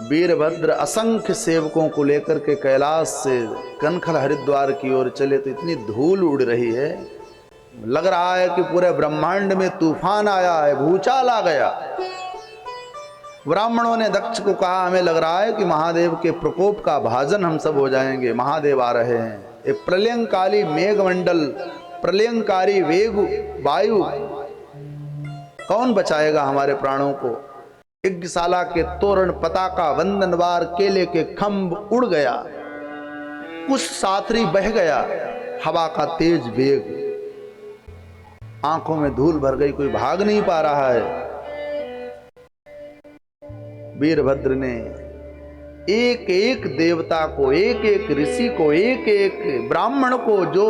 वीरभद्र असंख्य सेवकों को लेकर के कैलाश से कनखल हरिद्वार की ओर चले तो इतनी धूल उड़ रही है, लग रहा है कि पूरे ब्रह्मांड में तूफान आया है, भूचाल आ गया। ब्राह्मणों ने दक्ष को कहा हमें लग रहा है कि महादेव के प्रकोप का भाजन हम सब हो जाएंगे, महादेव आ रहे हैं। एक प्रलयंकाली मेघमंडल, प्रलयंकारी वेग वायु, कौन बचाएगा हमारे प्राणों को। यज्ञशाला के तोरण, पताका, वंदनवार, केले के खंभ उड़ गया, कुछ साथरी बह गया, हवा का तेज वेग, आंखों में धूल भर गई, कोई भाग नहीं पा रहा है। वीरभद्र ने एक एक देवता को, एक एक ऋषि को, एक एक ब्राह्मण को जो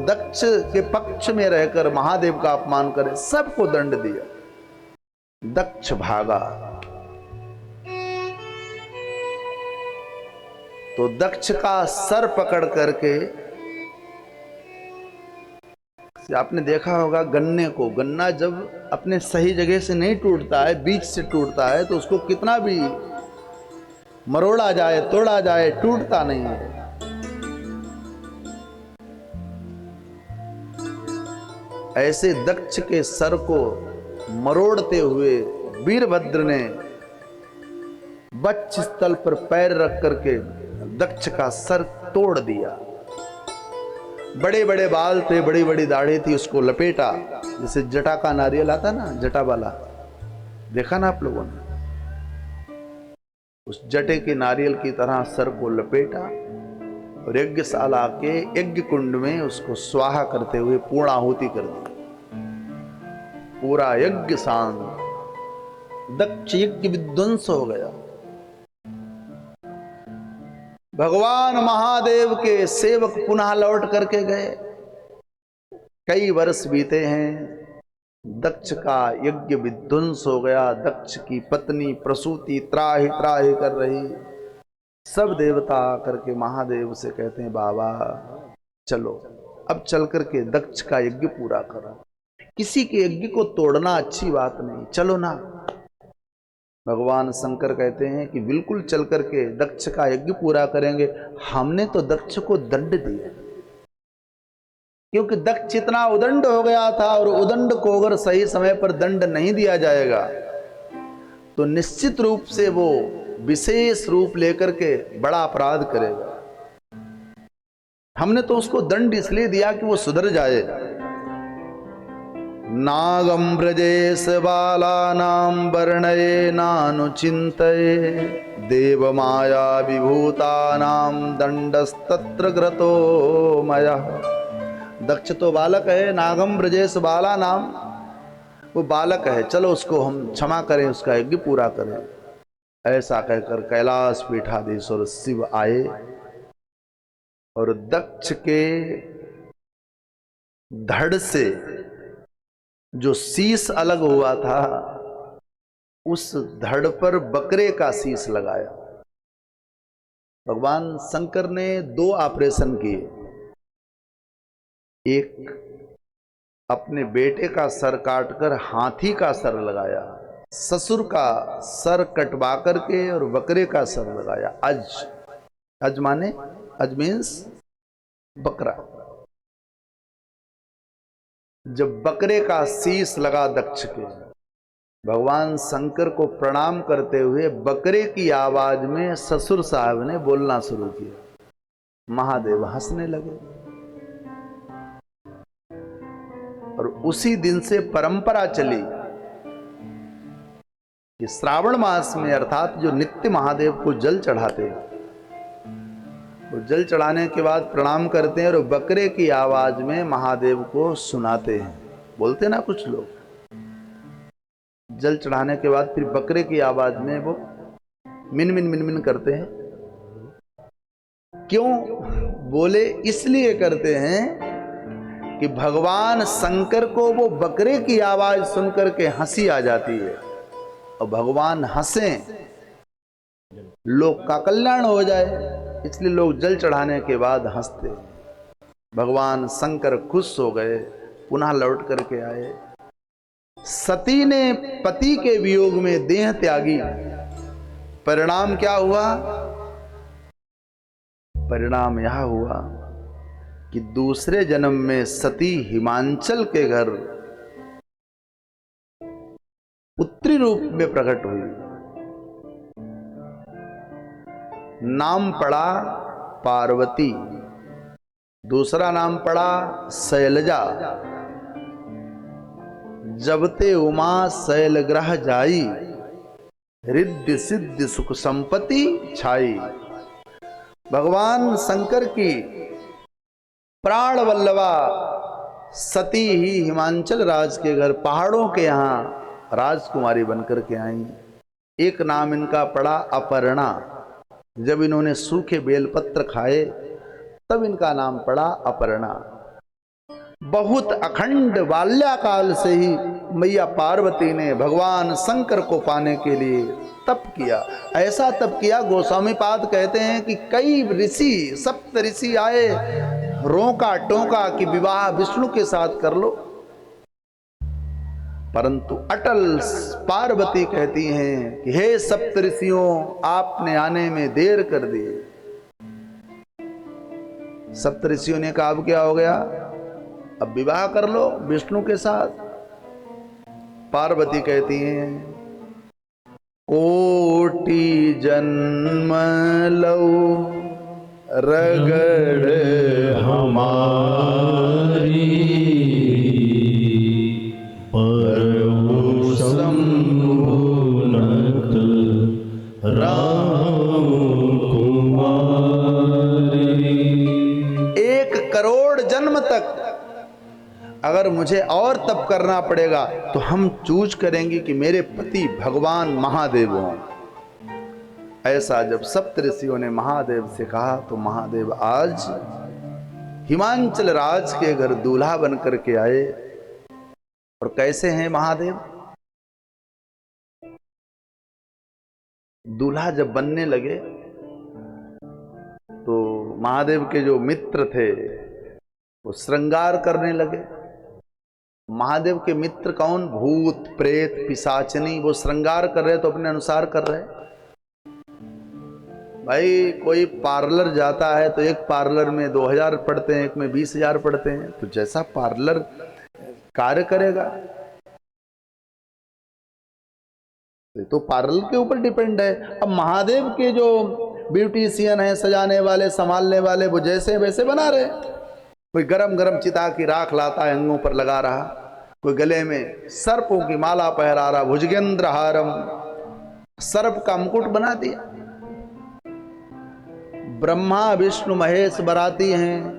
दक्ष के पक्ष में रहकर महादेव का अपमान करे, सबको दंड दिया। दक्ष भागा तो दक्ष का सर पकड़ करके, आपने देखा होगा गन्ने को, गन्ना जब अपने सही जगह से नहीं टूटता है, बीच से टूटता है, तो उसको कितना भी मरोड़ा जाए, तोड़ा जाए, टूटता नहीं है। ऐसे दक्ष के सर को मरोड़ते हुए वीरभद्र ने वक्ष स्थल पर पैर रख करके दक्ष का सर तोड़ दिया। बड़े बड़े बाल थे, बड़ी बड़ी दाढ़ी थी, उसको लपेटा, जैसे जटा का नारियल आता ना, जटा वाला, देखा ना आप लोगों ने, उस जटे के नारियल की तरह सर को लपेटा और यज्ञशाला के यज्ञ कुंड में उसको स्वाहा करते हुए पूर्णाहुति कर दी। पूरा यज्ञ शांत, दक्ष यज्ञ विध्वंस हो गया। भगवान महादेव के सेवक पुनः लौट करके गए। कई वर्ष बीते हैं, दक्ष का यज्ञ विध्वंस हो गया। दक्ष की पत्नी प्रसूति त्राहि त्राहि कर रही। सब देवता आकर के महादेव से कहते हैं बाबा चलो अब चल करके दक्ष का यज्ञ पूरा करो। किसी के यज्ञ को तोड़ना अच्छी बात नहीं, चलो ना। भगवान शंकर कहते हैं कि बिल्कुल चल करके दक्ष का यज्ञ पूरा करेंगे। हमने तो दक्ष को दंड दिया, क्योंकि दक्ष इतना उदंड हो गया था, और उदंड को अगर सही समय पर दंड नहीं दिया जाएगा तो निश्चित रूप से वो विशेष रूप लेकर के बड़ा अपराध करेगा। हमने तो उसको दंड इसलिए दिया कि वो सुधर जाए। नागम ब्रजेश बालानां वर्णये नानुचिन्तये देव माया विभूतानां दंडस्तत्र ग्रतो मयः। दक्ष तो बालक है, नागम ब्रजेश बालानां, वो बालक है, चलो उसको हम क्षमा करें, उसका यज्ञ पूरा करें। ऐसा कहकर कैलाश पीठाधीश्वर शिव आए और दक्ष के धड़ से जो शीश अलग हुआ था उस धड़ पर बकरे का शीश लगाया। भगवान शंकर ने 2 ऑपरेशन किए। एक अपने बेटे का सर काटकर हाथी का सर लगाया, ससुर का सर कटवा करके और बकरे का सर लगाया। अज माने, अज मीन्स बकरा। जब बकरे का शीश लगा दक्ष के, भगवान शंकर को प्रणाम करते हुए बकरे की आवाज में ससुर साहब ने बोलना शुरू किया। महादेव हंसने लगे और उसी दिन से परंपरा चली कि श्रावण मास में अर्थात जो नित्य महादेव को जल चढ़ाते हैं, वो जल चढ़ाने के बाद प्रणाम करते हैं और बकरे की आवाज में महादेव को सुनाते हैं। बोलते ना कुछ लोग, जल चढ़ाने के बाद फिर बकरे की आवाज में वो मिन मिन मिन मिन करते हैं। क्यों बोले? इसलिए करते हैं कि भगवान शंकर को वो बकरे की आवाज सुनकर के हंसी आ जाती है और भगवान हंसे लोग का कल्याण हो जाए, इसलिए लोग जल चढ़ाने के बाद हंसते। भगवान शंकर खुश हो गए, पुनः लौट करके आए। सती ने पति के वियोग में देह त्यागी। परिणाम क्या हुआ? परिणाम यह हुआ कि दूसरे जन्म में सती हिमांचल के घर पुत्री रूप में प्रकट हुई। नाम पड़ा पार्वती, दूसरा नाम पड़ा शैलजा। जबते उमा शैल ग्रह जाई, रिद्धि सिद्धि सुख संपत्ति छाई। भगवान शंकर की प्राण वल्लभा सती ही हिमांचल राज के घर पहाड़ों के यहां राजकुमारी बनकर के आई। एक नाम इनका पड़ा अपर्णा। जब इन्होंने सूखे बेलपत्र खाए तब इनका नाम पड़ा अपर्णा। बहुत अखंड बाल्याकाल से ही मैया पार्वती ने भगवान शंकर को पाने के लिए तप किया। ऐसा तप किया, गोस्वामी पाद कहते हैं कि कई ऋषि, 7 ऋषि आए, रोका टोका कि विवाह विष्णु के साथ कर लो, परंतु अटल पार्वती कहती हैं कि हे सप्तऋषियों, आपने आने में देर कर दी। सप्तऋषियों ने कहा अब क्या हो गया, अब विवाह कर लो विष्णु के साथ। पार्वती कहती हैं कोटि जन्म लो रगड़ हमारी परमो संभुनत राम कुमारी। 1 करोड़ जन्म तक अगर मुझे और तप करना पड़ेगा तो हम चूज करेंगे कि मेरे पति भगवान महादेव हों। ऐसा जब सप्तऋषियों ने महादेव से कहा तो महादेव आज हिमांचल राज के घर दूल्हा बन करके आए। और कैसे हैं महादेव? दूल्हा जब बनने लगे तो महादेव के जो मित्र थे वो श्रृंगार करने लगे। महादेव के मित्र कौन? भूत प्रेत पिशाचनी। वो श्रृंगार कर रहे तो अपने अनुसार कर रहे। भाई कोई पार्लर जाता है तो एक पार्लर में 2000 पड़ते हैं, एक में 20,000 पड़ते हैं, तो जैसा पार्लर कार्य करेगा तो पार्लर के ऊपर डिपेंड है। अब महादेव के जो ब्यूटीशियन है, सजाने वाले, संभालने वाले, वो जैसे वैसे बना रहे। कोई गरम गरम चिता की राख लाता है, अंगों पर लगा रहा, कोई गले में सर्पों की माला पहरा रहा, भुजगेंद्र हारम, सर्प का मुकुट बना दिया। ब्रह्मा विष्णु महेश बराती हैं,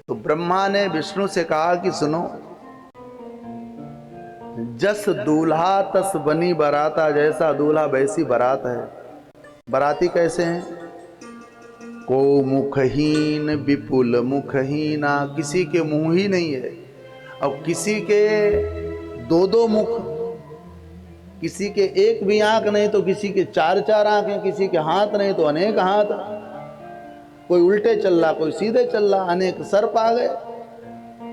तो ब्रह्मा ने विष्णु से कहा कि सुनो, जस दूल्हा तस बनी बराता, जैसा दूल्हा वैसी बारात है। बराती कैसे हैं? को मुखहीन विपुल मुखहीना, किसी के मुंह ही नहीं है, और किसी के दो दो मुख, किसी के एक भी आंख नहीं तो किसी के चार चार आंखें, किसी के हाथ नहीं तो अनेक हाथ, कोई उल्टे चल रहा कोई सीधे चल रहा, अनेक सर्प आ गए।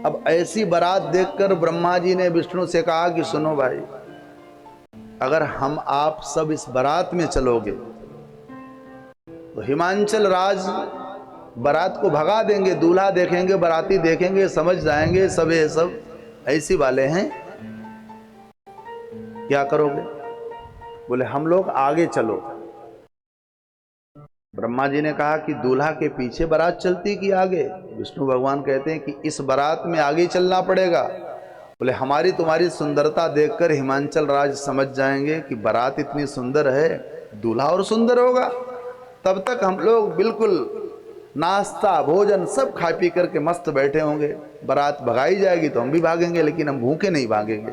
अब ऐसी बारात देखकर ब्रह्मा जी ने विष्णु से कहा कि सुनो भाई, अगर हम आप सब इस बारात में चलोगे तो हिमांचल राज बारात को भगा देंगे, दूल्हा देखेंगे, बाराती देखेंगे, समझ जाएंगे सब ये सब ऐसी वाले हैं, क्या करोगे? बोले हम लोग आगे चलो। ब्रह्मा जी ने कहा कि दूल्हा के पीछे बारात चलती कि आगे? विष्णु भगवान कहते हैं कि इस बारात में आगे चलना पड़ेगा। बोले हमारी तुम्हारी सुंदरता देखकर हिमांचल राज समझ जाएंगे कि बारात इतनी सुंदर है, दूल्हा और सुंदर होगा। तब तक हम लोग बिल्कुल नाश्ता भोजन सब खा पी करके मस्त बैठे होंगे, बारात भगाई जाएगी तो हम भी भागेंगे, लेकिन हम भूखे नहीं भागेंगे।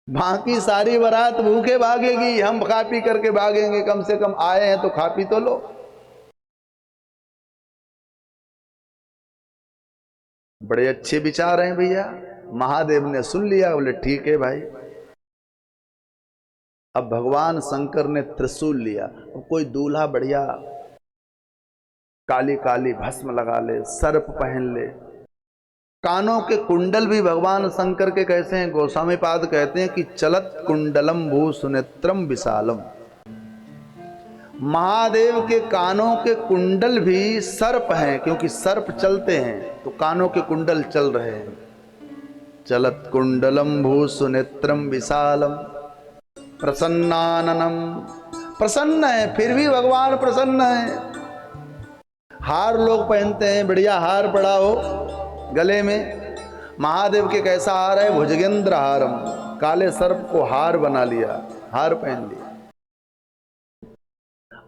बाकी सारी बारात भूखे भागेगी, हम खा पी करके भागेंगे। कम से कम आए हैं तो खा पी तो लो। बड़े अच्छे विचार हैं भैया। महादेव ने सुन लिया, बोले ठीक है भाई। अब भगवान शंकर ने त्रिशूल लिया। अब कोई दूल्हा बढ़िया काली काली भस्म लगा ले, सर्प पहन ले, कानों के कुंडल भी भगवान शंकर के कैसे हैं? गोस्वामी पाद कहते हैं कि चलत कुंडलम भू सुनेत्रम विशालम। महादेव के कानों के कुंडल भी सर्प हैं, क्योंकि सर्प चलते हैं तो कानों के कुंडल चल रहे हैं। चलत कुंडलम भू सुनेत्रम विशालम प्रसन्नाननम, प्रसन्न है, फिर भी भगवान प्रसन्न है। हार लोग पहनते हैं, बढ़िया हार पड़ा हो गले में, महादेव के कैसा हार है? भुजगेंद्र हारम, काले सर्प को हार बना लिया, हार पहन लिया।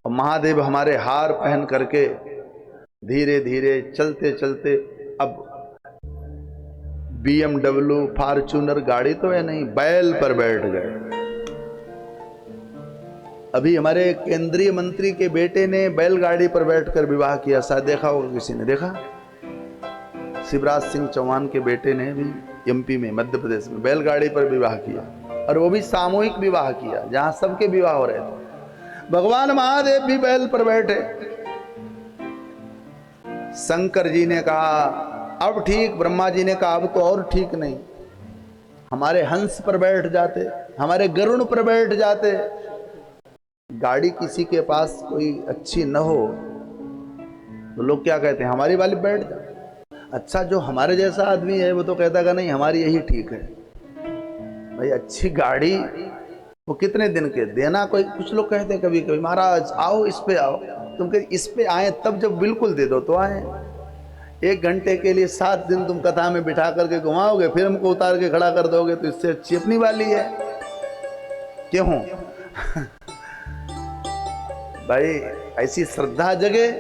और महादेव हमारे हार पहन करके धीरे धीरे चलते चलते, अब BMW फॉर्च्यूनर गाड़ी तो है नहीं, बैल पर बैठ गए। अभी हमारे केंद्रीय मंत्री के बेटे ने बैलगाड़ी पर बैठकर विवाह किया, शायद देखा होगा, किसी ने देखा? शिवराज सिंह चौहान के बेटे ने भी MP में, मध्य प्रदेश में बैलगाड़ी पर विवाह किया, और वो भी सामूहिक विवाह किया जहां सबके विवाह हो रहे थे। भगवान महादेव भी बैल पर बैठे। शंकर जी ने कहा अब ठीक, ब्रह्मा जी ने कहा अब तो और ठीक नहीं, हमारे हंस पर बैठ जाते, हमारे गरुड़ पर बैठ जाते। गाड़ी किसी के पास कोई अच्छी न हो तो लोग क्या कहते हैं? हमारी वाली बैठ जा। अच्छा, जो हमारे जैसा आदमी है वो तो कहता है नहीं हमारी यही ठीक है। भाई अच्छी गाड़ी वो कितने दिन के देना? कोई कुछ लोग कहते हैं कभी कभी, महाराज आओ इस पे आओ, तुम कह इस पे आए तब जब बिल्कुल दे दो तो आए। 1 घंटे के लिए 7 दिन तुम कथा में बिठा करके घुमाओगे, फिर हमको उतार के खड़ा कर दोगे, तो इससे अच्छी अपनी वाली है। क्यों? भाई ऐसी श्रद्धा जगे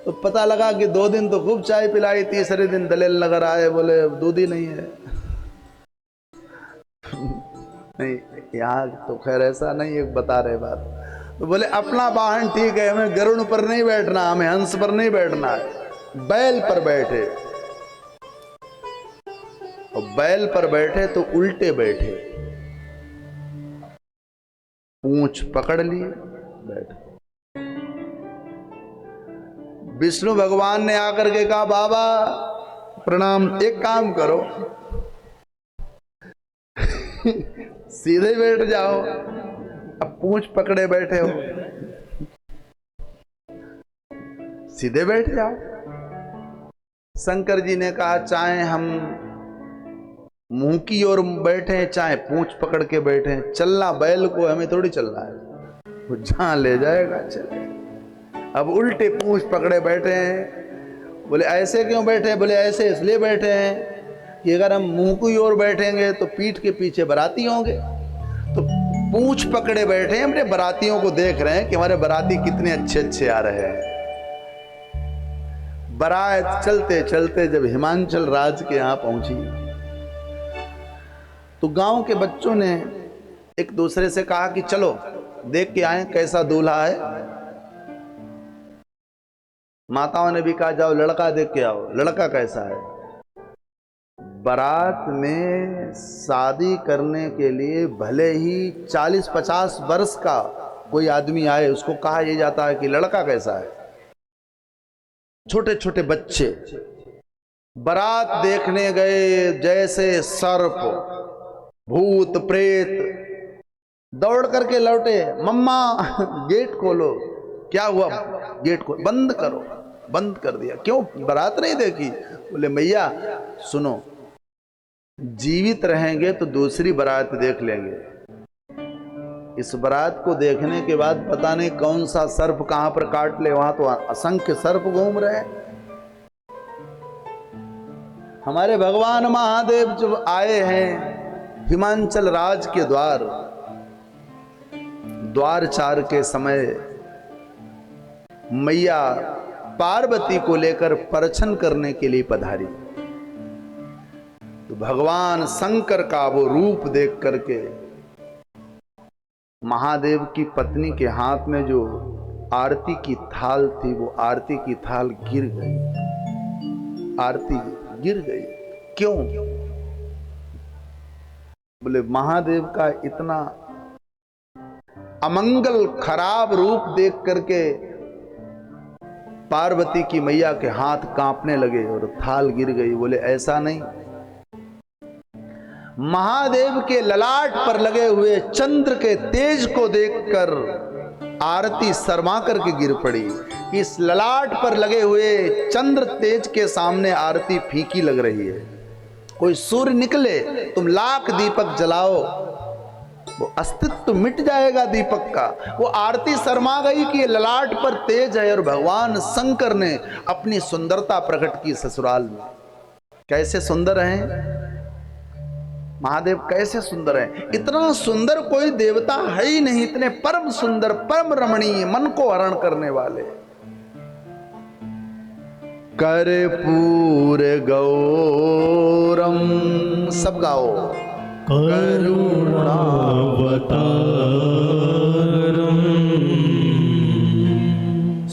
तो पता लगा कि 2 दिन तो खूब चाय पिलाई, तीसरे दिन दलेल नगर आए, बोले दूध ही नहीं है। नहीं, यहाँ तो खैर ऐसा नहीं, एक बता रहे बात। तो बोले अपना वाहन ठीक है, हमें गरुड़ पर नहीं बैठना, हमें हंस पर नहीं बैठना है, बैल पर बैठे। और बैल पर बैठे तो उल्टे बैठे, पूंछ पकड़ लिए, बैठे। विष्णु भगवान ने आकर के कहा बाबा प्रणाम, एक काम करो सीधे बैठ जाओ, अब पूंछ पकड़े बैठे हो, सीधे बैठ जाओ। शंकर जी ने कहा चाहे हम मुंह की ओर बैठे चाहे पूंछ पकड़ के बैठे, चलना बैल को, हमें थोड़ी चलना है। वो जहां ले जाएगा चले। अब उल्टे पूंछ पकड़े बैठे हैं। बोले ऐसे क्यों बैठे हैं? बोले ऐसे इसलिए बैठे हैं कि अगर हम मुंह की ओर बैठेंगे तो पीठ के पीछे बराती होंगे। तो पूंछ पकड़े बैठे हैं, अपने बरातियों को देख रहे हैं कि हमारे बराती कितने अच्छे अच्छे आ रहे हैं। बारात चलते चलते जब हिमांचल राज के यहां पहुंची तो गांव के बच्चों ने एक दूसरे से कहा कि चलो देख के आए कैसा दूल्हा है। माताओं ने भी कहा जाओ लड़का देख के आओ, लड़का कैसा है। बारात में शादी करने के लिए भले ही 40-50 वर्ष का कोई आदमी आए, उसको कहा यह जाता है कि लड़का कैसा है। छोटे छोटे बच्चे बारात देखने गए, जैसे सर्प भूत प्रेत दौड़ करके लौटे। मम्मा गेट खोलो। क्या हुआ? गेट को बंद करो। बंद कर दिया। क्यों? बारात नहीं देखी? बोले मैया सुनो, जीवित रहेंगे तो दूसरी बारात देख लेंगे, इस बारात को देखने के बाद पता नहीं कौन सा सर्प कहां पर काट ले। वहां तो असंख्य सर्प घूम रहे हैं। हमारे भगवान महादेव जब आए हैं हिमांचल राज के द्वारचार के समय मैया पार्वती को लेकर परछन करने के लिए पधारी। तो भगवान शंकर का वो रूप देख करके महादेव की पत्नी के हाथ में जो आरती की थाल थी, वो आरती की थाल गिर गई। आरती गिर गई। क्यों? बोले महादेव का इतना अमंगल खराब रूप देख करके पार्वती की मैया के हाथ कांपने लगे और थाल गिर गई। बोले ऐसा नहीं, महादेव के ललाट पर लगे हुए चंद्र के तेज को देखकर आरती शर्मा करके गिर पड़ी। इस ललाट पर लगे हुए चंद्र तेज के सामने आरती फीकी लग रही है। कोई सूर्य निकले, तुम लाख दीपक जलाओ, वो अस्तित्व मिट जाएगा दीपक का। वो आरती शर्मा गई कि ये ललाट पर तेज है। और भगवान शंकर ने अपनी सुंदरता प्रकट की ससुराल में। कैसे सुंदर हैं महादेव, कैसे सुंदर है। इतना सुंदर कोई देवता है ही नहीं। इतने परम सुंदर, परम रमणीय, मन को हरण करने वाले। कर्पूर गौरम, सब गाओ। करुणावतारम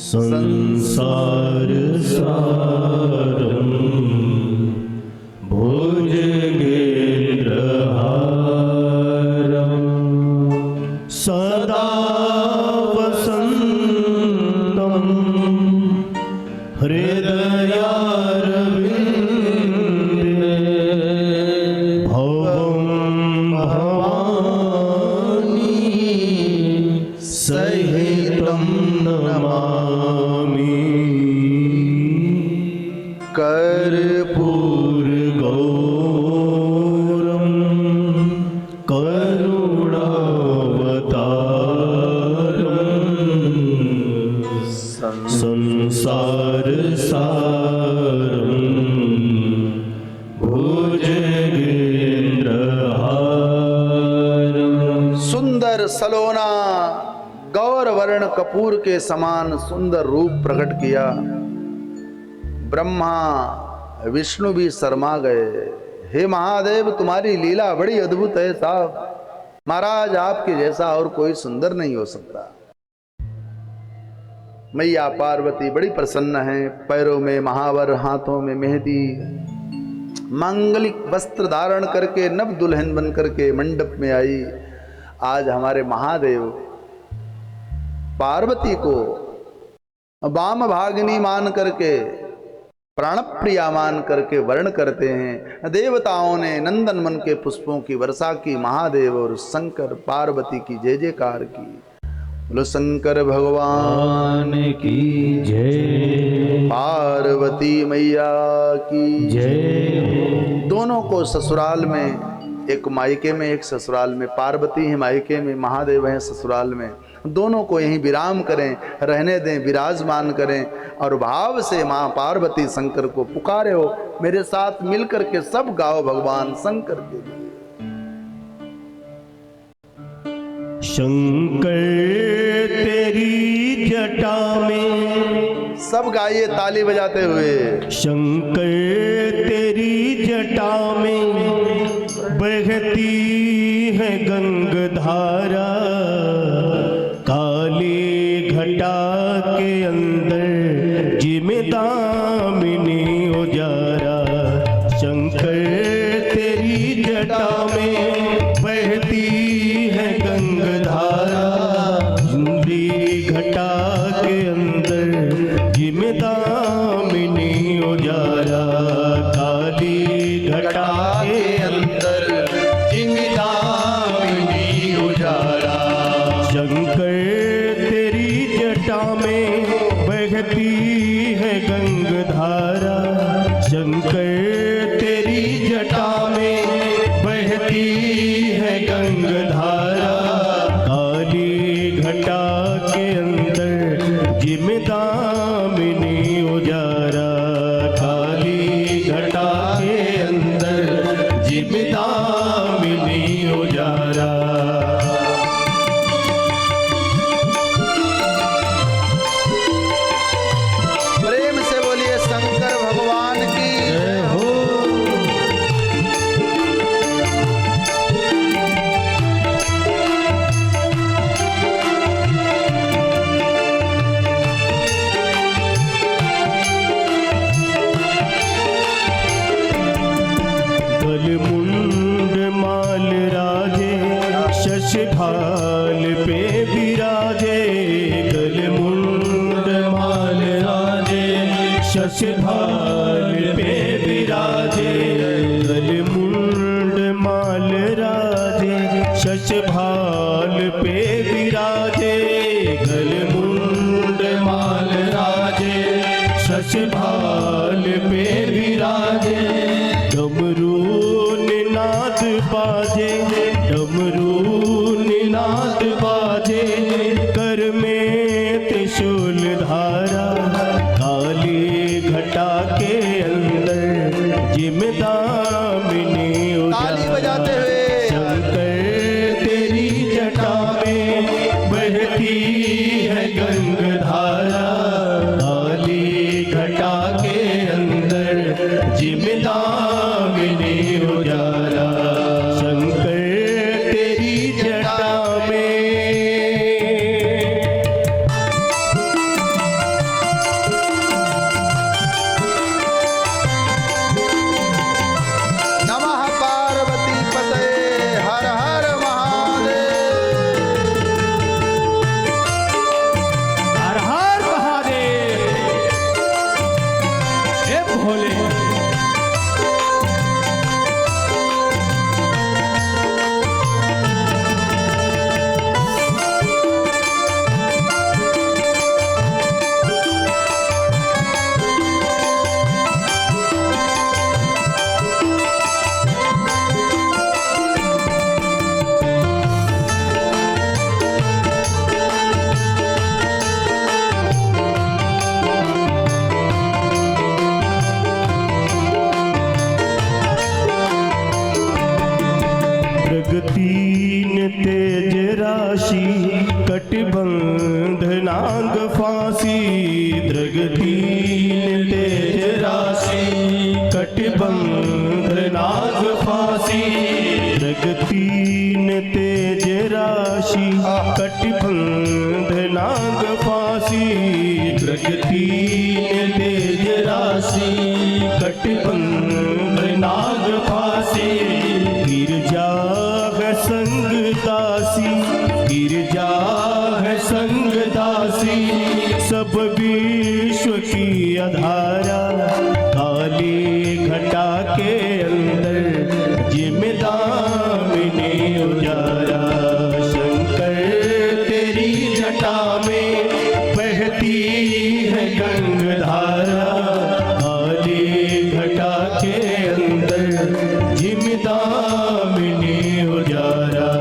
संसार सारम सदा वसंतम हृदयारविंदे भवं भवानी सहितं नमामि। कर्पूर गौरम संसार सारम भुजगेंद्रहारम। सुंदर सलोना गौर वर्ण कपूर के समान सुंदर रूप प्रकट किया। ब्रह्मा विष्णु भी शर्मा गए। हे महादेव, तुम्हारी लीला बड़ी अद्भुत है साहब। महाराज आपके जैसा और कोई सुंदर नहीं हो सकता। मैया पार्वती बड़ी प्रसन्न है। पैरों में महावर, हाथों में मेहंदी, मांगलिक वस्त्र धारण करके नव दुल्हन बन करके मंडप में आई। आज हमारे महादेव पार्वती को वाम भागिनी मान करके, प्राण प्रिया मान करके वर्ण करते हैं। देवताओं ने नंदन मन के पुष्पों की वर्षा की। महादेव और शंकर पार्वती की जय जयकार की। बोलो शंकर भगवान की जय, पार्वती मैया की जय। दोनों को ससुराल में, एक मायके में एक ससुराल में। पार्वती है मायके में, महादेव है ससुराल में। दोनों को यहीं विराम करें, रहने दें, विराजमान करें और भाव से माँ पार्वती शंकर को पुकारे हो। मेरे साथ मिलकर के सब गाओ भगवान शंकर के लिए। शंकर तेरी जटा में, सब गाइए ताली बजाते हुए। शंकर तेरी जटा में बहती है गंगाधारा, काली घटा के अंदर जिम्मेदामिनी उजारा। शंकर तेरी जटा में बहती है गंगाधारा, घटा के अंदर जिम्मेदामिनी उजारा, काली घटा के अंदर जिम्मेदामिनी उजारा। शंकर तेरी जटा में बहती है गंगाधारा, शंकर तेरी जटा में बहती है गंगाधारा, काली घटा के अंदर जिम्मेदामिनी उजारा, काली घटा के अंदर जिम्मेदामिनी उजारा। प्रेम से बोलिए शंकर भगवान की जय हो। गलमुंड माल राजे, शशभाल पे विराजे। गलमुंड माल राजे, शशभाल पे विराजे। गलमुंड माल राजे, शशभाल पे विराजे। गलमुंड माल राजे, शशभाल पे विराजे। डमरू निनाद बाजे, डमरू निनाद बाजे। कर में त्रिशूल धारा, काली घटा के अंदर जिम्मेदामिनी ताली बजाते उजारा। हुए। शंकर तेरी जटा में बहती है गंगाधारा, काली घटा के अंदर जिम्मेदामिनी उजारा। शंकर तेरी जटा में। नमः पार्वती पते, हर हर महादेव। हर हर महादेव। हे भोले। प्रगतीन तेज राशि, कटिबंध नाग फांसी। प्रगतीन तेज राशि, कटिबंध नाग फांसी। प्रगतीन तेज राशि, कटिबंध नाग फांसी। प्रगतीन तेज राशि, कटिबंध नाग फांसी। गिरजा है संग दासी, गिरजा है संग दासी। सब विश्व की आधारा, काली घटा के अंदर जिम्मेदामिनी उजारा। शंकर तेरी जटा में बहती है गंगाधारा, काली घटा के अंदर जिम्मेदामिनी उजारा।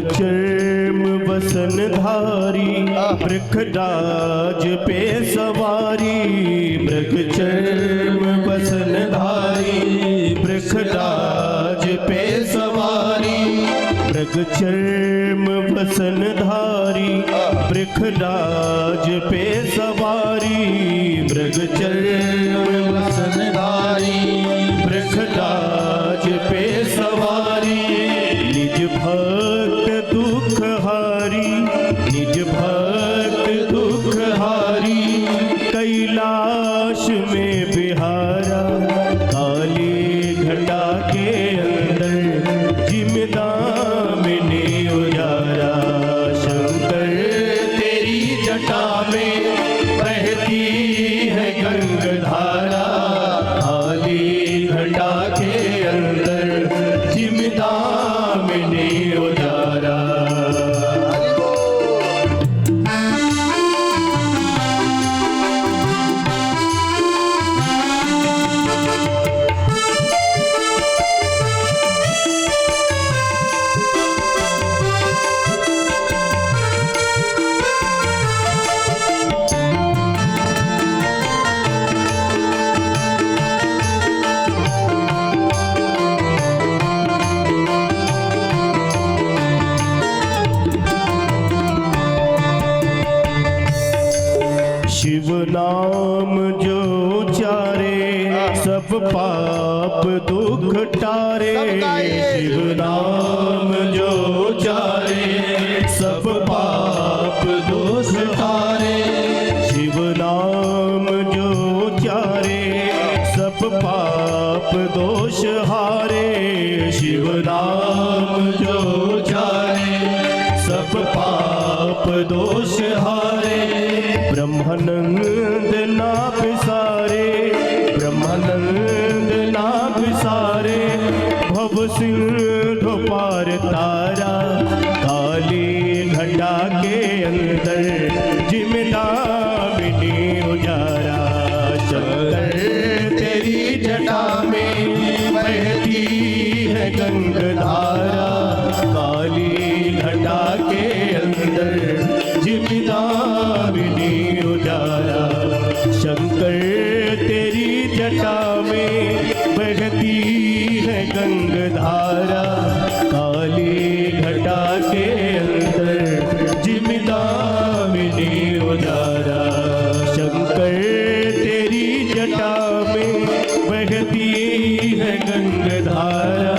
चर्म बसन धारी वृखराज पे सवारी, मृग चर्म बसन धारी वृखराज पे सवारी, मृग चर्म बसन धारी वृखराज पे सवारी, मृग चर्म बसन धारी वृखराज पे सवारी, निज भक्त दुख हारी, निज भक्त दुख हारी, कैलाश में बिहारा, काली घटा के अंदर जिमदामिनी उजारा, शंकर तेरी जटा में बहती है गंगधारा, काली घटा के अंदर जिमदामिनी उजारा। शिव नाम जो उचारे सब पाप दुख टारे, शिव नाम जो उचारे सब पाप दोष टारे, शिव नाम जो उचारे सब पाप दोष हारे, शिव नाम जो उचारे सब पाप दोष हारे, ब्रह्मानंद ना पिसारे, ब्रह्मानंद ना पिसारे, भव सिंधु पार तारा, काली घटा के अंदर जिमदामिनी उजारा, शंकर तेरी जटा में बहती है गंगधारा, काली घटा के अंदर जिमदामिनी उजारा, शंकर तेरी जटा में बहती है गंगधारा, काली घटा के अंदर जिमदामिनी उजारा, शंकर तेरी जटा में बहती है गंगधारा,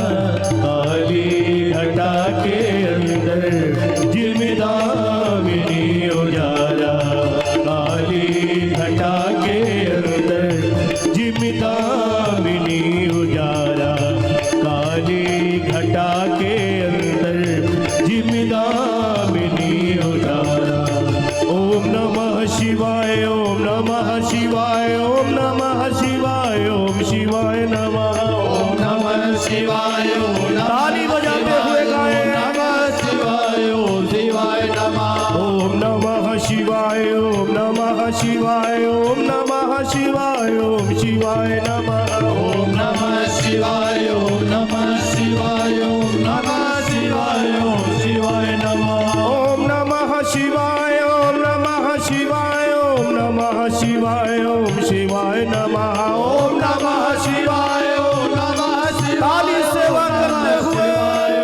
काली घटा के अंदर जिमदामिनी उजारा, काली घटा के अंदर जिमदामिनी उजारा, काली घटा के अंदर जिमदामिनी उजारा। ओम नमः शिवाय, ओम नमः शिवाय, ओम नमः शिवाय, ओम शिवाय नमः, ओम नमः शिवाय, ताली बजाते हुए गाएं, नमः शिवाय, ओम शिवाय नमः, ओम नमः शिवाय, ओम नमः शिवाय, ओम नमः शिवाय, ओम शिवाय नमः, ओम नमः शिवाय, ओम नमः शिवाय, ओम नमः शिवाय, ओम शिवाय नमः, ओम नमः शिवाय, ओम नमः शिवाय, ओम नमः शिवाय, ओम शिवाय नमः, ओम नमः शिवाय, ओम नमः शिवाय, ताली सेवा करते हुए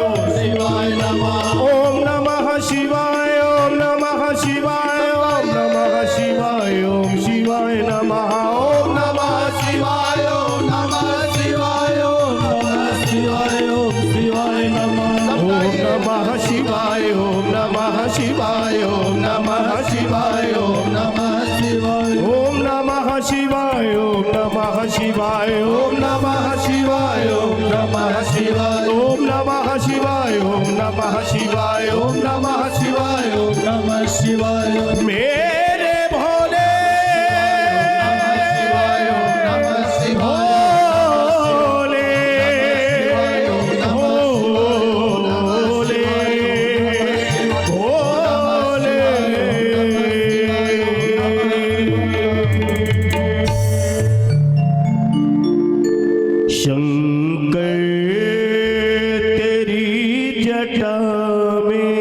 ओम शिवाय नमः, ओम नमः शिवाय, ओम नमः शिवाय, ओम नमः शिवाय, ओम शिवाय नमः, ओम नमः शिवाय, ओम नमः शिवाय, ओम नमः शिवाय, ओम शिवाय नमः, ओम नमः शिवाय, ओम नमः शिवाय, ओम नमः शिवाय, ओम नमः शिवाय, ओम नमः शिवाय, ओम नमः शिवाय, ओम नमः शिवाय, ओम नमः शिवाय, ओम नमः शिवाय, ओम नमः शिवाय, ओम नमः शिवाय, ओम नमः शिवाय, मेरे भोले शंकर तेरी जटा में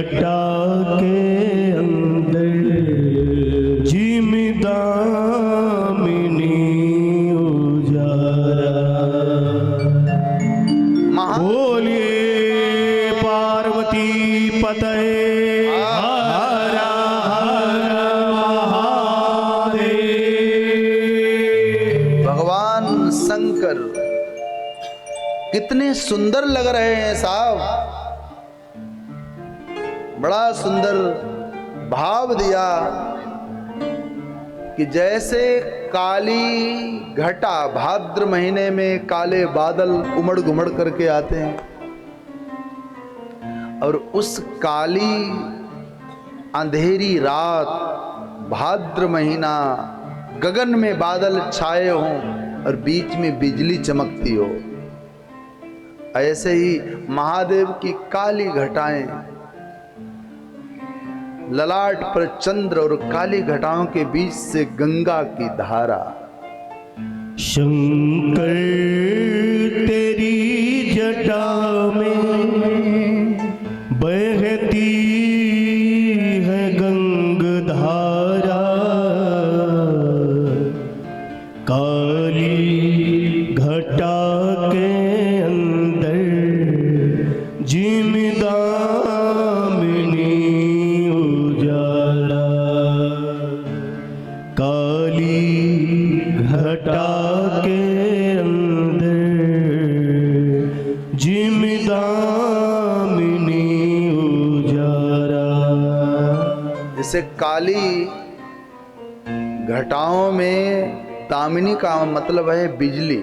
घटा के अंदर जिमिदामिनी उजारा। बोलिए पार्वती पतये हर हर महादेव। भगवान शंकर कितने सुंदर लग रहे हैं साहब, बड़ा सुंदर भाव दिया कि जैसे काली घटा भाद्र महीने में काले बादल उमड़ घुमड़ करके आते हैं और उस काली अंधेरी रात भाद्र महीना गगन में बादल छाए हों और बीच में बिजली चमकती हो, ऐसे ही महादेव की काली घटाएं, ललाट पर चंद्र और काली घटाओं के बीच से गंगा की धारा। शंकर तेरी जटा में बहती है गंगधारा, काली घटा के अंदर जिमिदामिनी उजाला। काली घटा के अंदर जिमिदामिनी उजाला। जैसे काली घटाओं में, दामिनी का मतलब है बिजली,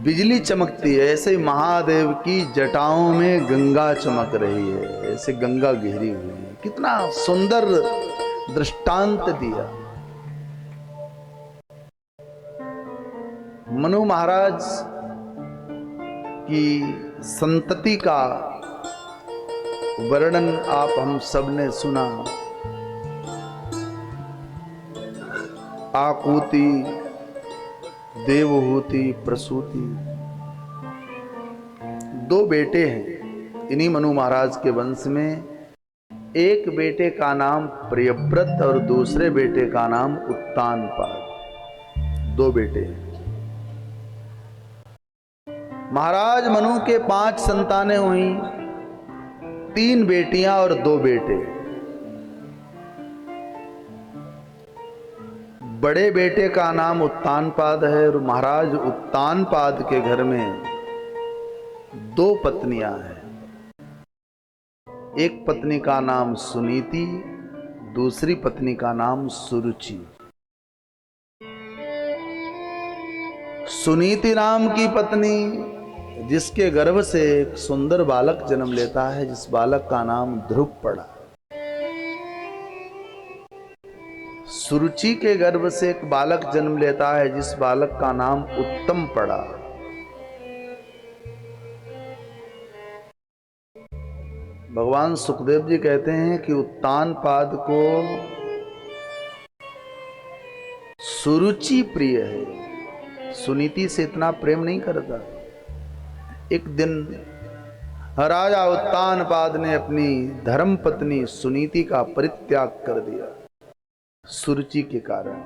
बिजली चमकती है, ऐसे महादेव की जटाओं में गंगा चमक रही है, ऐसे गंगा गहरी हुई है। कितना सुंदर दृष्टांत दिया। मनु महाराज की संतति का वर्णन आप हम सब ने सुना। आकूति, देवहूति, प्रसूति, दो बेटे हैं इन्हीं मनु महाराज के वंश में। एक बेटे का नाम प्रियव्रत और दूसरे बेटे का नाम उत्तानपाद, दो बेटे हैं। महाराज मनु के 5 संतानें हुई, 3 बेटियां और 2 बेटे। बड़े बेटे का नाम उत्तानपाद है और महाराज उत्तानपाद के घर में 2 पत्नियां हैं। एक पत्नी का नाम सुनीति, दूसरी पत्नी का नाम सुरुचि। सुनीति नाम की पत्नी जिसके गर्भ से एक सुंदर बालक जन्म लेता है, जिस बालक का नाम ध्रुव पड़ा। सुरुचि के गर्भ से एक बालक जन्म लेता है जिस बालक का नाम उत्तम पड़ा। भगवान सुखदेव जी कहते हैं कि उत्तानपाद को सुरुचि प्रिय है, सुनीति से इतना प्रेम नहीं करता। एक दिन राजा उत्तानपाद ने अपनी धर्म पत्नी सुनीति का परित्याग कर दिया सुरुचि के कारण।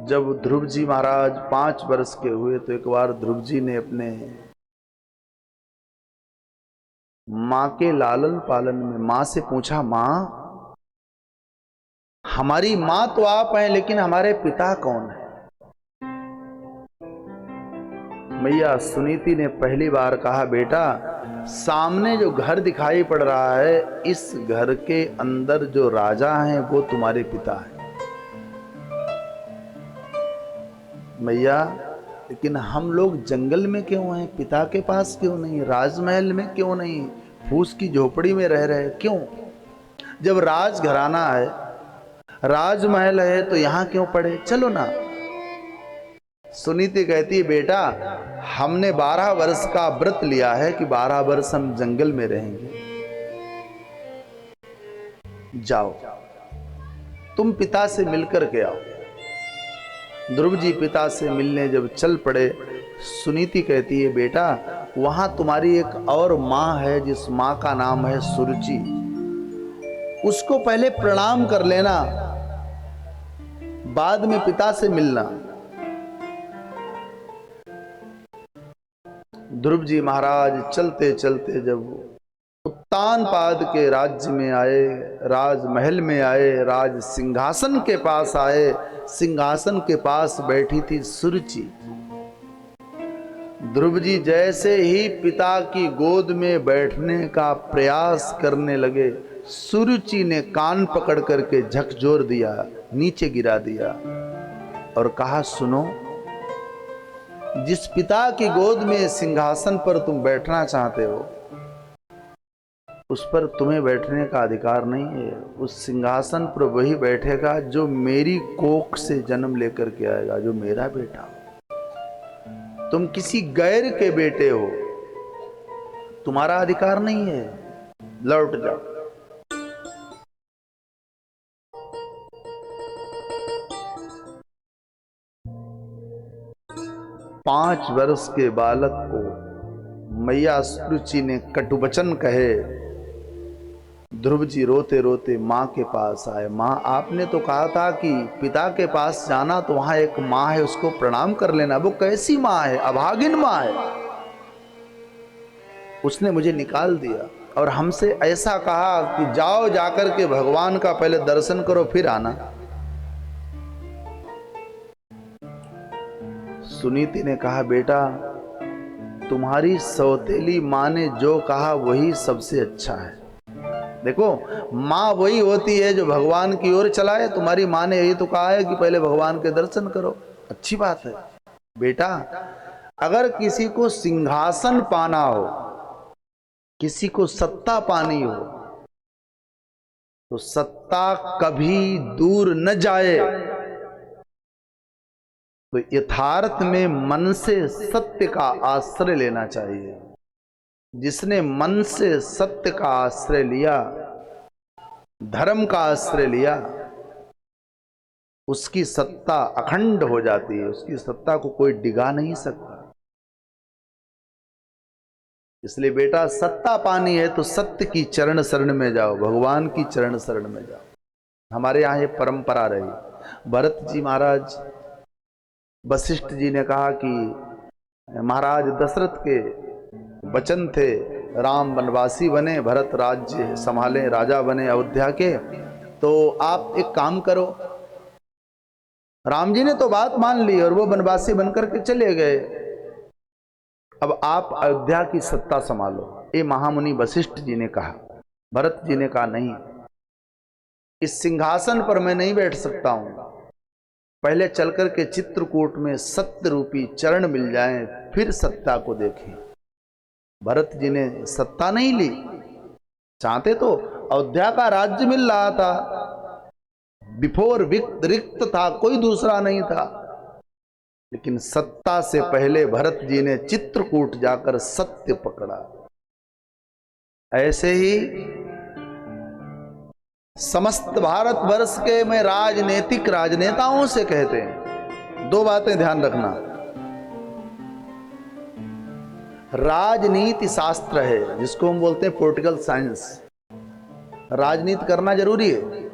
जब ध्रुव जी महाराज 5 वर्ष के हुए तो एक बार ध्रुव जी ने अपने मां के लालन पालन में मां से पूछा, मां हमारी मां तो आप हैं लेकिन हमारे पिता कौन है? मैया सुनीति ने पहली बार कहा, बेटा सामने जो घर दिखाई पड़ रहा है इस घर के अंदर जो राजा हैं वो तुम्हारे पिता हैं। मैया लेकिन हम लोग जंगल में क्यों हैं, पिता के पास क्यों नहीं, राजमहल में क्यों नहीं, फूस की झोपड़ी में रह रहे क्यों? जब राजघराना है, राजमहल है तो यहां क्यों पड़े, चलो ना। सुनीति कहती है, बेटा हमने 12 वर्ष का व्रत लिया है कि 12 वर्ष हम जंगल में रहेंगे। जाओ तुम पिता से मिलकर के आओ। ध्रुव जी पिता से मिलने जब चल पड़े सुनीति कहती है, बेटा वहां तुम्हारी एक और माँ है जिस माँ का नाम है सुरुचि, उसको पहले प्रणाम कर लेना, बाद में पिता से मिलना। ध्रुव जी महाराज चलते चलते जब उत्तानपाद के राज्य में आए, राजमहल में आए, राज सिंहासन के पास आए, सिंहासन के पास बैठी थी सुरुचि। ध्रुव जी जैसे ही पिता की गोद में बैठने का प्रयास करने लगे, सुरुचि ने कान पकड़ करके झकझोर दिया, नीचे गिरा दिया और कहा, सुनो, जिस पिता की गोद में सिंहासन पर तुम बैठना चाहते हो, उस पर तुम्हें बैठने का अधिकार नहीं है। उस सिंहासन पर वही बैठेगा जो मेरी कोख से जन्म लेकर के आएगा, जो मेरा बेटा हो। तुम किसी गैर के बेटे हो, तुम्हारा अधिकार नहीं है, लौट जाओ। पांच वर्ष के बालक को मैया सुरुचि ने कटुवचन कहे। ध्रुव जी रोते रोते माँ के पास आए। माँ, आपने तो कहा था कि पिता के पास जाना तो वहां एक माँ है, उसको प्रणाम कर लेना। वो कैसी माँ है? अभागिन माँ है। उसने मुझे निकाल दिया और हमसे ऐसा कहा कि जाओ, जाकर के भगवान का पहले दर्शन करो फिर आना। सुनीति ने कहा, बेटा तुम्हारी सौतेली माँ ने जो कहा वही सबसे अच्छा है। देखो, माँ वही होती है जो भगवान की ओर चलाए। तुम्हारी माँ ने यही तो कहा है कि पहले भगवान के दर्शन करो। अच्छी बात है बेटा। अगर किसी को सिंहासन पाना हो, किसी को सत्ता पानी हो, तो सत्ता कभी दूर न जाए, तो यथार्थ में मन से सत्य का आश्रय लेना चाहिए। जिसने मन से सत्य का आश्रय लिया, धर्म का आश्रय लिया, उसकी सत्ता अखंड हो जाती है। उसकी सत्ता को कोई डिगा नहीं सकता। इसलिए बेटा, सत्ता पानी है तो सत्य की चरण शरण में जाओ, भगवान की चरण शरण में जाओ। हमारे यहाँ ये परंपरा रही। भरत जी महाराज, वशिष्ठ जी ने कहा कि महाराज दशरथ के वचन थे, राम वनवासी बने, भरत राज्य संभाले, राजा बने अयोध्या के, तो आप एक काम करो। राम जी ने तो बात मान ली और वो वनवासी बनकर के चले गए। अब आप अयोध्या की सत्ता संभालो। ये महामुनि वशिष्ठ जी ने कहा। भरत जी ने कहा, नहीं, इस सिंहासन पर मैं नहीं बैठ सकता हूं। पहले चलकर के चित्रकूट में सत्य रूपी चरण मिल जाएं, फिर सत्ता को देखें। भरत जी ने सत्ता नहीं ली। चाहते तो अयोध्या का राज्य मिल रहा था, बिफोर रिक्त था, कोई दूसरा नहीं था। लेकिन सत्ता से पहले भरत जी ने चित्रकूट जाकर सत्य पकड़ा। ऐसे ही समस्त भारत वर्ष के में राजनीतिक राजनेताओं से कहते हैं, दो बातें ध्यान रखना। राजनीति शास्त्र है, जिसको हम बोलते हैं पॉलिटिकल साइंस। राजनीति करना जरूरी है,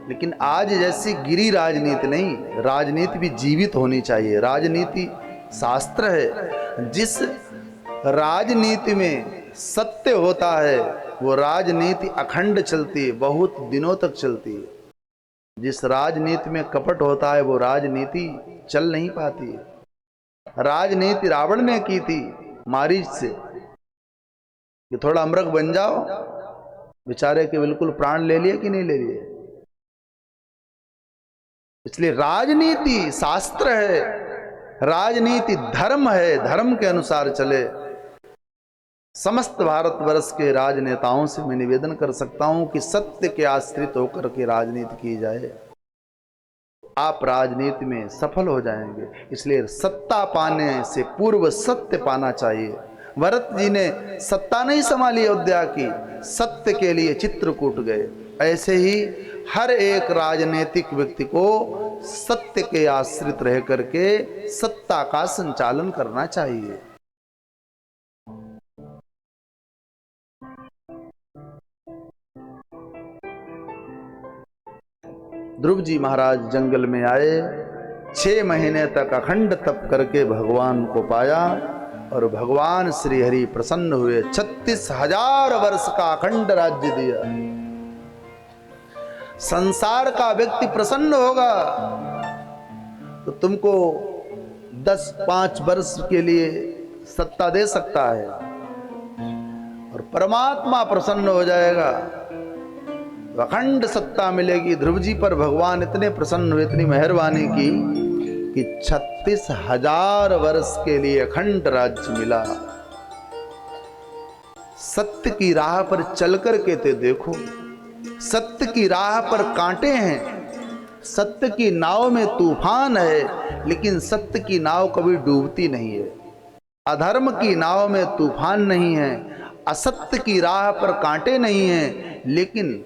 लेकिन आज जैसी गिरी राजनीति नहीं, राजनीति भी जीवित होनी चाहिए। राजनीति शास्त्र है। जिस राजनीति में सत्य होता है वो राजनीति अखंड चलती है, बहुत दिनों तक चलती है। जिस राजनीति में कपट होता है वो राजनीति चल नहीं पाती है। राजनीति रावण ने की थी मारीच से कि थोड़ा अमृग बन जाओ, बेचारे के बिल्कुल प्राण ले लिए कि नहीं ले लिए। इसलिए राजनीति शास्त्र है, राजनीति धर्म है, धर्म के अनुसार चले। समस्त भारतवर्ष के राजनेताओं से मैं निवेदन कर सकता हूं कि सत्य के आश्रित होकर के राजनीति की जाए, आप राजनीति में सफल हो जाएंगे। इसलिए सत्ता पाने से पूर्व सत्य पाना चाहिए। भरत जी ने सत्ता नहीं संभाली अयोध्या की, सत्य के लिए चित्रकूट गए। ऐसे ही हर एक राजनीतिक व्यक्ति को सत्य के आश्रित रह करके सत्ता का संचालन करना चाहिए। ध्रुव जी महाराज जंगल में आए, 6 महीने तक अखंड तप करके भगवान को पाया और भगवान श्री हरि प्रसन्न हुए। 36,000 वर्ष का अखंड राज्य दिया। संसार का व्यक्ति प्रसन्न होगा तो तुमको 10-5 वर्ष के लिए सत्ता दे सकता है, और परमात्मा प्रसन्न हो जाएगा, अखंड सत्ता मिलेगी। ध्रुव जी पर भगवान इतने प्रसन्न हुए, इतनी मेहरबानी की कि 36,000 वर्ष के लिए अखंड राज्य मिला। सत्य की राह पर चल करके ते देखो, सत्य की राह पर कांटे हैं, सत्य की नाव में तूफान है, लेकिन सत्य की नाव कभी डूबती नहीं है। अधर्म की नाव में तूफान नहीं है, असत्य की राह पर कांटे नहीं हैं, लेकिन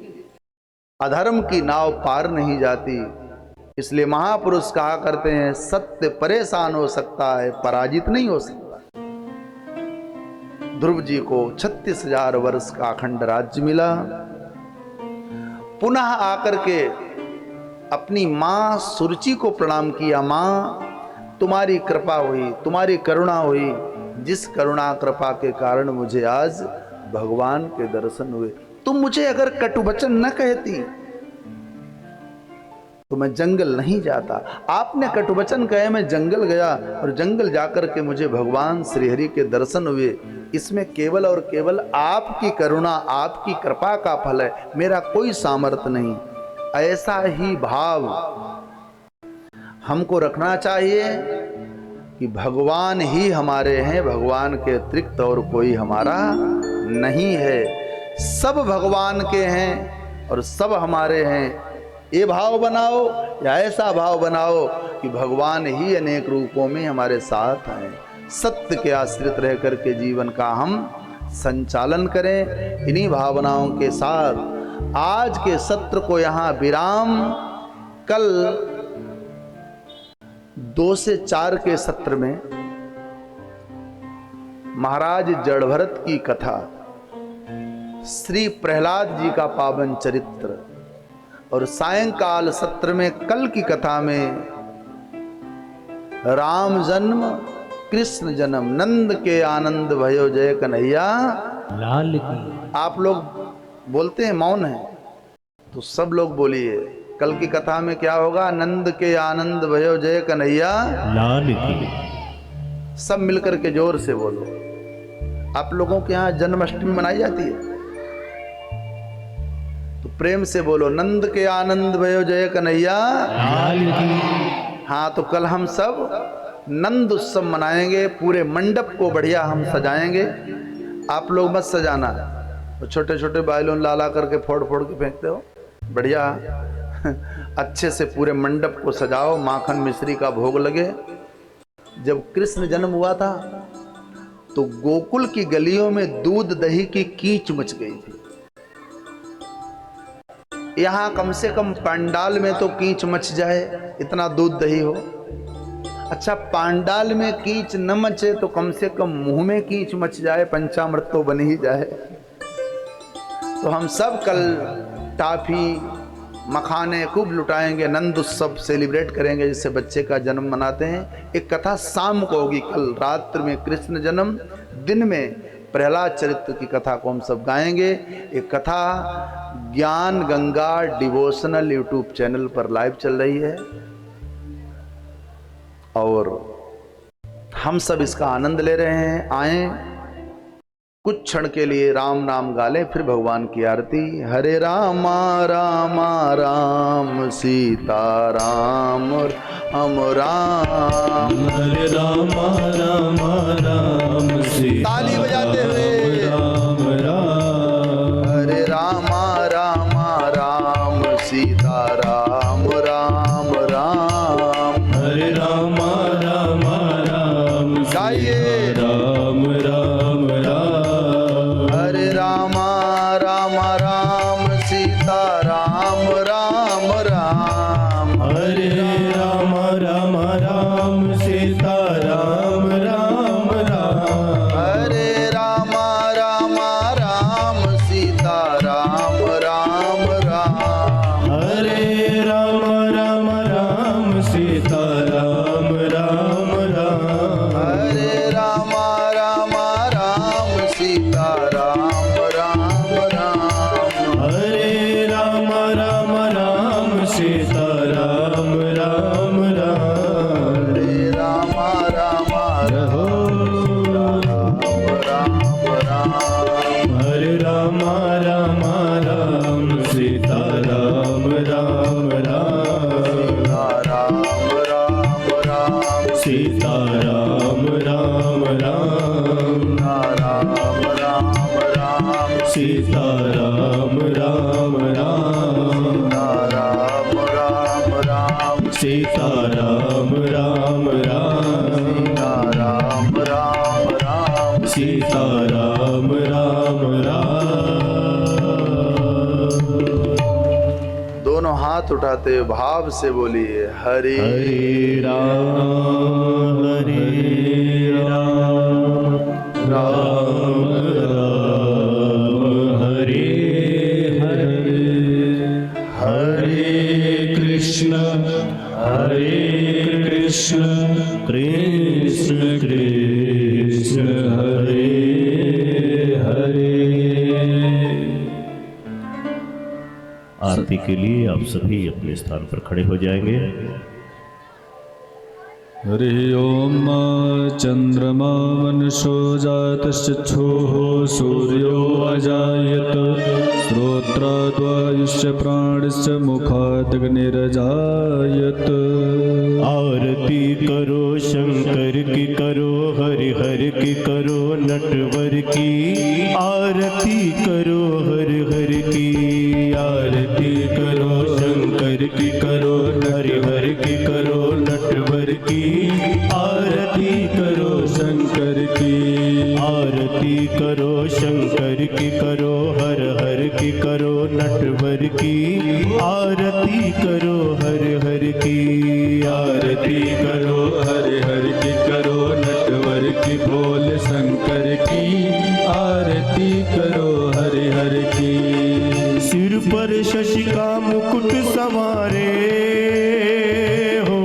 अधर्म की नाव पार नहीं जाती। इसलिए महापुरुष कहा करते हैं, सत्य परेशान हो सकता है, पराजित नहीं हो सकता। ध्रुव जी को 36,000 वर्ष का अखंड राज्य मिला। पुनः आकर के अपनी मां सुरुचि को प्रणाम किया। मां, तुम्हारी कृपा हुई, तुम्हारी करुणा हुई, जिस करुणा कृपा के कारण मुझे आज भगवान के दर्शन हुए। तुम मुझे अगर कटुवचन न कहती तो मैं जंगल नहीं जाता। आपने कटुवचन कहे, मैं जंगल गया और जंगल जाकर के मुझे भगवान श्रीहरि के दर्शन हुए। इसमें केवल और केवल आपकी करुणा, आपकी कृपा का फल है, मेरा कोई सामर्थ्य नहीं। ऐसा ही भाव हमको रखना चाहिए कि भगवान ही हमारे हैं, भगवान के अतिरिक्त और कोई हमारा नहीं है। सब भगवान के हैं और सब हमारे हैं। ये भाव बनाओ या ऐसा भाव बनाओ कि भगवान ही अनेक रूपों में हमारे साथ हैं। सत्य के आश्रित रह करके जीवन का हम संचालन करें। इन्हीं भावनाओं के साथ आज के सत्र को यहाँ विराम। कल 2 से 4 के सत्र में महाराज जड़भरत की कथा, श्री प्रहलाद जी का पावन चरित्र, और सायंकाल सत्र में कल की कथा में राम जन्म, कृष्ण जन्म, नंद के आनंद भयो जय कन्हैया लाल की। आप लोग बोलते हैं, मौन है, तो सब लोग बोलिए। कल की कथा में क्या होगा? नंद के आनंद भयो जय कन्हैया लाल की। सब मिलकर के जोर से बोलो। आप लोगों के यहाँ जन्माष्टमी मनाई जाती है तो प्रेम से बोलो, नंद के आनंद भयो जय कन्हैया लाल की। हाँ, तो कल हम सब नंद उत्सव मनाएंगे। पूरे मंडप को बढ़िया हम सजाएंगे। आप लोग मत सजाना, तो छोटे छोटे बैलून ला करके फोड़ फोड़ के फेंकते हो। बढ़िया अच्छे से पूरे मंडप को सजाओ, माखन मिश्री का भोग लगे। जब कृष्ण जन्म हुआ था तो गोकुल की गलियों में दूध दही की कीच मच गई थी। यहाँ कम से कम पंडाल में तो कीच मच जाए, इतना दूध दही हो। अच्छा, पंडाल में कीच न मचे तो कम से कम मुंह में कीच मच जाए, पंचामृत तो बन ही जाए। तो हम सब कल टाफी मखाने खूब लुटाएंगे, नंद उत्सव सेलिब्रेट करेंगे, जिससे बच्चे का जन्म मनाते हैं। एक कथा शाम को होगी, कल रात्रि में कृष्ण जन्म, दिन में प्रहलाद चरित्र की कथा को हम सब गाएंगे। एक कथा ज्ञान गंगा डिवोशनल यूट्यूब चैनल पर लाइव चल रही है और हम सब इसका आनंद ले रहे हैं। आए कुछ क्षण के लिए राम नाम गा लें, फिर भगवान की आरती। हरे रामा रामा राम सीता राम राम राम, हरे रामा रामा राम सीता। ताली बजाते हुए राम राम। हरे रामा रामा राम सीता राम राम राम। हरे रामा रामा राम गाइए। राम राम राम। हरे रामा रामा राम सीता राम राम। राम राम राम, राम राम राम, सीता राम राम राम, राम राम राम, सीता राम राम राम, राम राम राम, सीता राम राम राम। दोनों हाथ उठाते हुए भाव से बोलिए हरि हरे राम राम राम हरे हरे, हरे कृष्ण कृष्ण कृष्ण हरे हरे। आरती के लिए आप सभी अपने स्थान पर खड़े हो जाएंगे। हरि ओम चंद्रमा मनुषो जातश्चक्षुः सूर्यो अजायत श्रोत्राद्वायुश्च प्राणश्च मुखादग्निरजायत। आरती करो शंकर की करो, हरि हर की करो, नटवर की आरती करो, हरि हर की आरती करो, शंकर की करो, हरि हर की करो, नटवर की आरती करो, शंकर की आरती करो, शंकर की करो, हर हर की करो, नटवर की आरती करो, हर हर की आरती करो, हर हर की करो, नटवर की बोल शंकर की आरती करो, हर हर की। सिर पर शशि का मुकुट सवारे हो,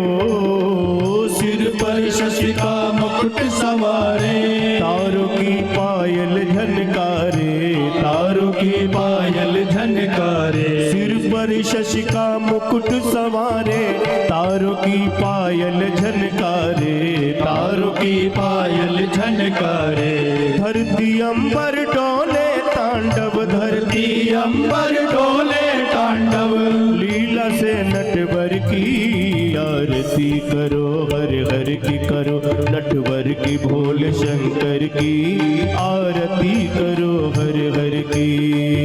सिर पर शशि का मुकुट सवारे, तारों की पायल झनकारे, तारों की पायल झनकारे। सिर पर शशि का मुकुट सवारे, तारों की पायल झनकारे, तारों की पायल झनकारे। धरती अंबर डोले तांडव, धरती अंबर डोले तांडव, लीला से नटवर की आरती करो, हर हर की करो, नटवर की भोल शंकर की आरती करो, हर हर की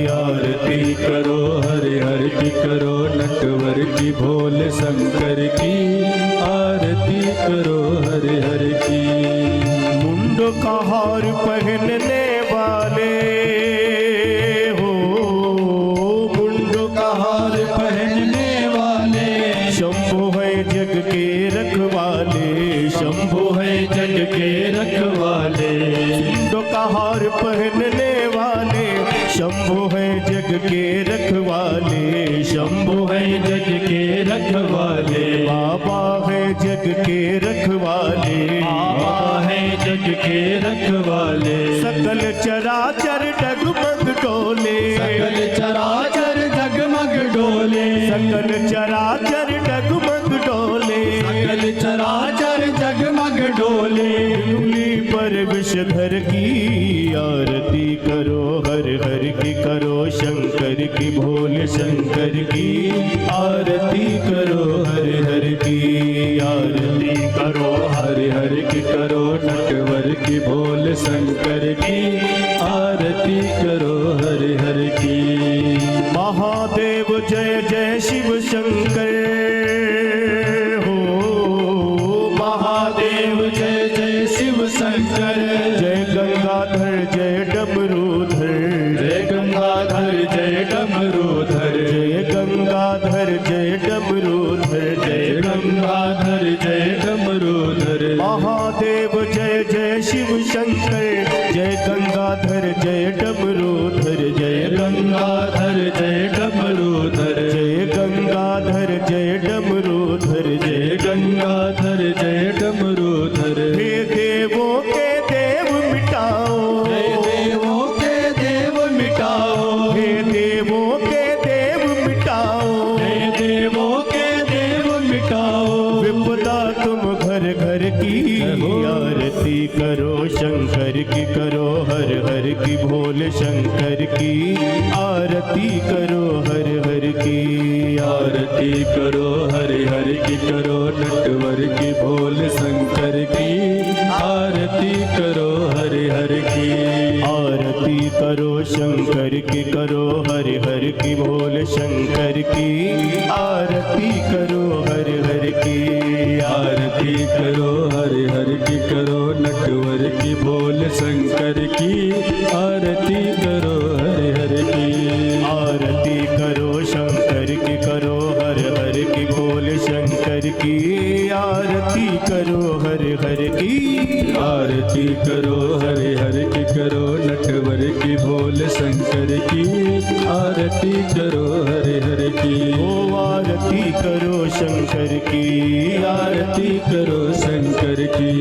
आरती करो, हर हर की करो, नटवर की भोल शंकर की आरती करो, हर हर की। मुंडो का हार पहनने वाले हो, मुंडो का हार पहनने वाले, शंभु है जग के रखवाले, शंभु है जग के रखवाले। मुंडो का हार पहनने वाले, शंभु है जग के रखवाले, शंभु है जग के रखवाले। बाबा है जग के रखवाले, बाबा है जग के रखवाले। सकल चराचर डगमग डोले, सकल चराचर डगमग डोले, सकल चराचर डगमग डोले, सकल चराचर जगमग डोले। उंगली पर विषधर की आरती करो, हर हर की करो, शंकर की भोल शंकर की आरती करो, हर हर की आरती करो, हर हर की करो, नटवर की भोल शंकर की आरती करो, हर हर की। महादेव जय जय शिव शंकर हो, महादेव जय जय शिव शंकर। जय गंगाधर जय डमरूधर, जय गंगाधर जय डमरूधर, जय गंगाधर जय डमरूधर, जय गंगाधर जय डमरूधर। महादेव जय जय शिव शंकर, जय गंगाधर जय डमरूधर, जय गंगाधर जय डमरूधर, जय गंगाधर जय डमरूधर, जय गंगाधर जय डमरूधर। हे देवों के देव मिटाओ, हे देवों के देव मिटाओ, हे देवों के देव मिटाओ, हे देवों के देव मिटाओ। विपदा तुम घर घर की आरती करो शंकर की करो हर हर की भोले शंकर की आरती करो हर हर की आरती करो हरि हरि की करो नटवर की भोले शंकर की आरती करो हरि हरि की आरती करो शंकर की करो हर हर की भोले शंकर की आरती करो हर हर की आरती करो हरि हरि की करो नटवर की भोले शंकर की आरती करो हरि हरि की आरती करो शंकर की करो हर हर की भोले शंकर की आरती करो हर हर की आरती करो हरि हरि की करो नटवर की भोले शंकर की आरती करो हरि हरि की ओ आरती करो शंकर की आरती करो शंकर की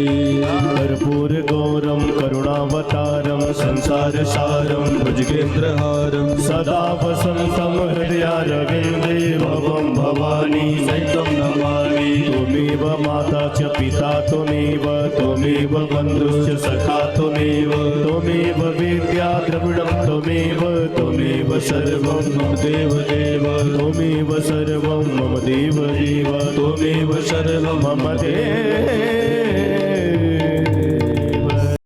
कर्पूर गौरम करुणावतारम संसार सारम भुजगेन्द्रहारं सदा वसंतम हृदयारविन्दे भवं भवानी सहितं नमामि त्वमेव माता च पिता त्वमेव त्वमेव बन्धुश्च सखा त्वमेव त्वमेव वेद्या द्रविणं त्वमेव त्वमेव सर्वं मम देव देव त्वमेव सर्वं मम देव देव त्वमेव सर्वं मम देव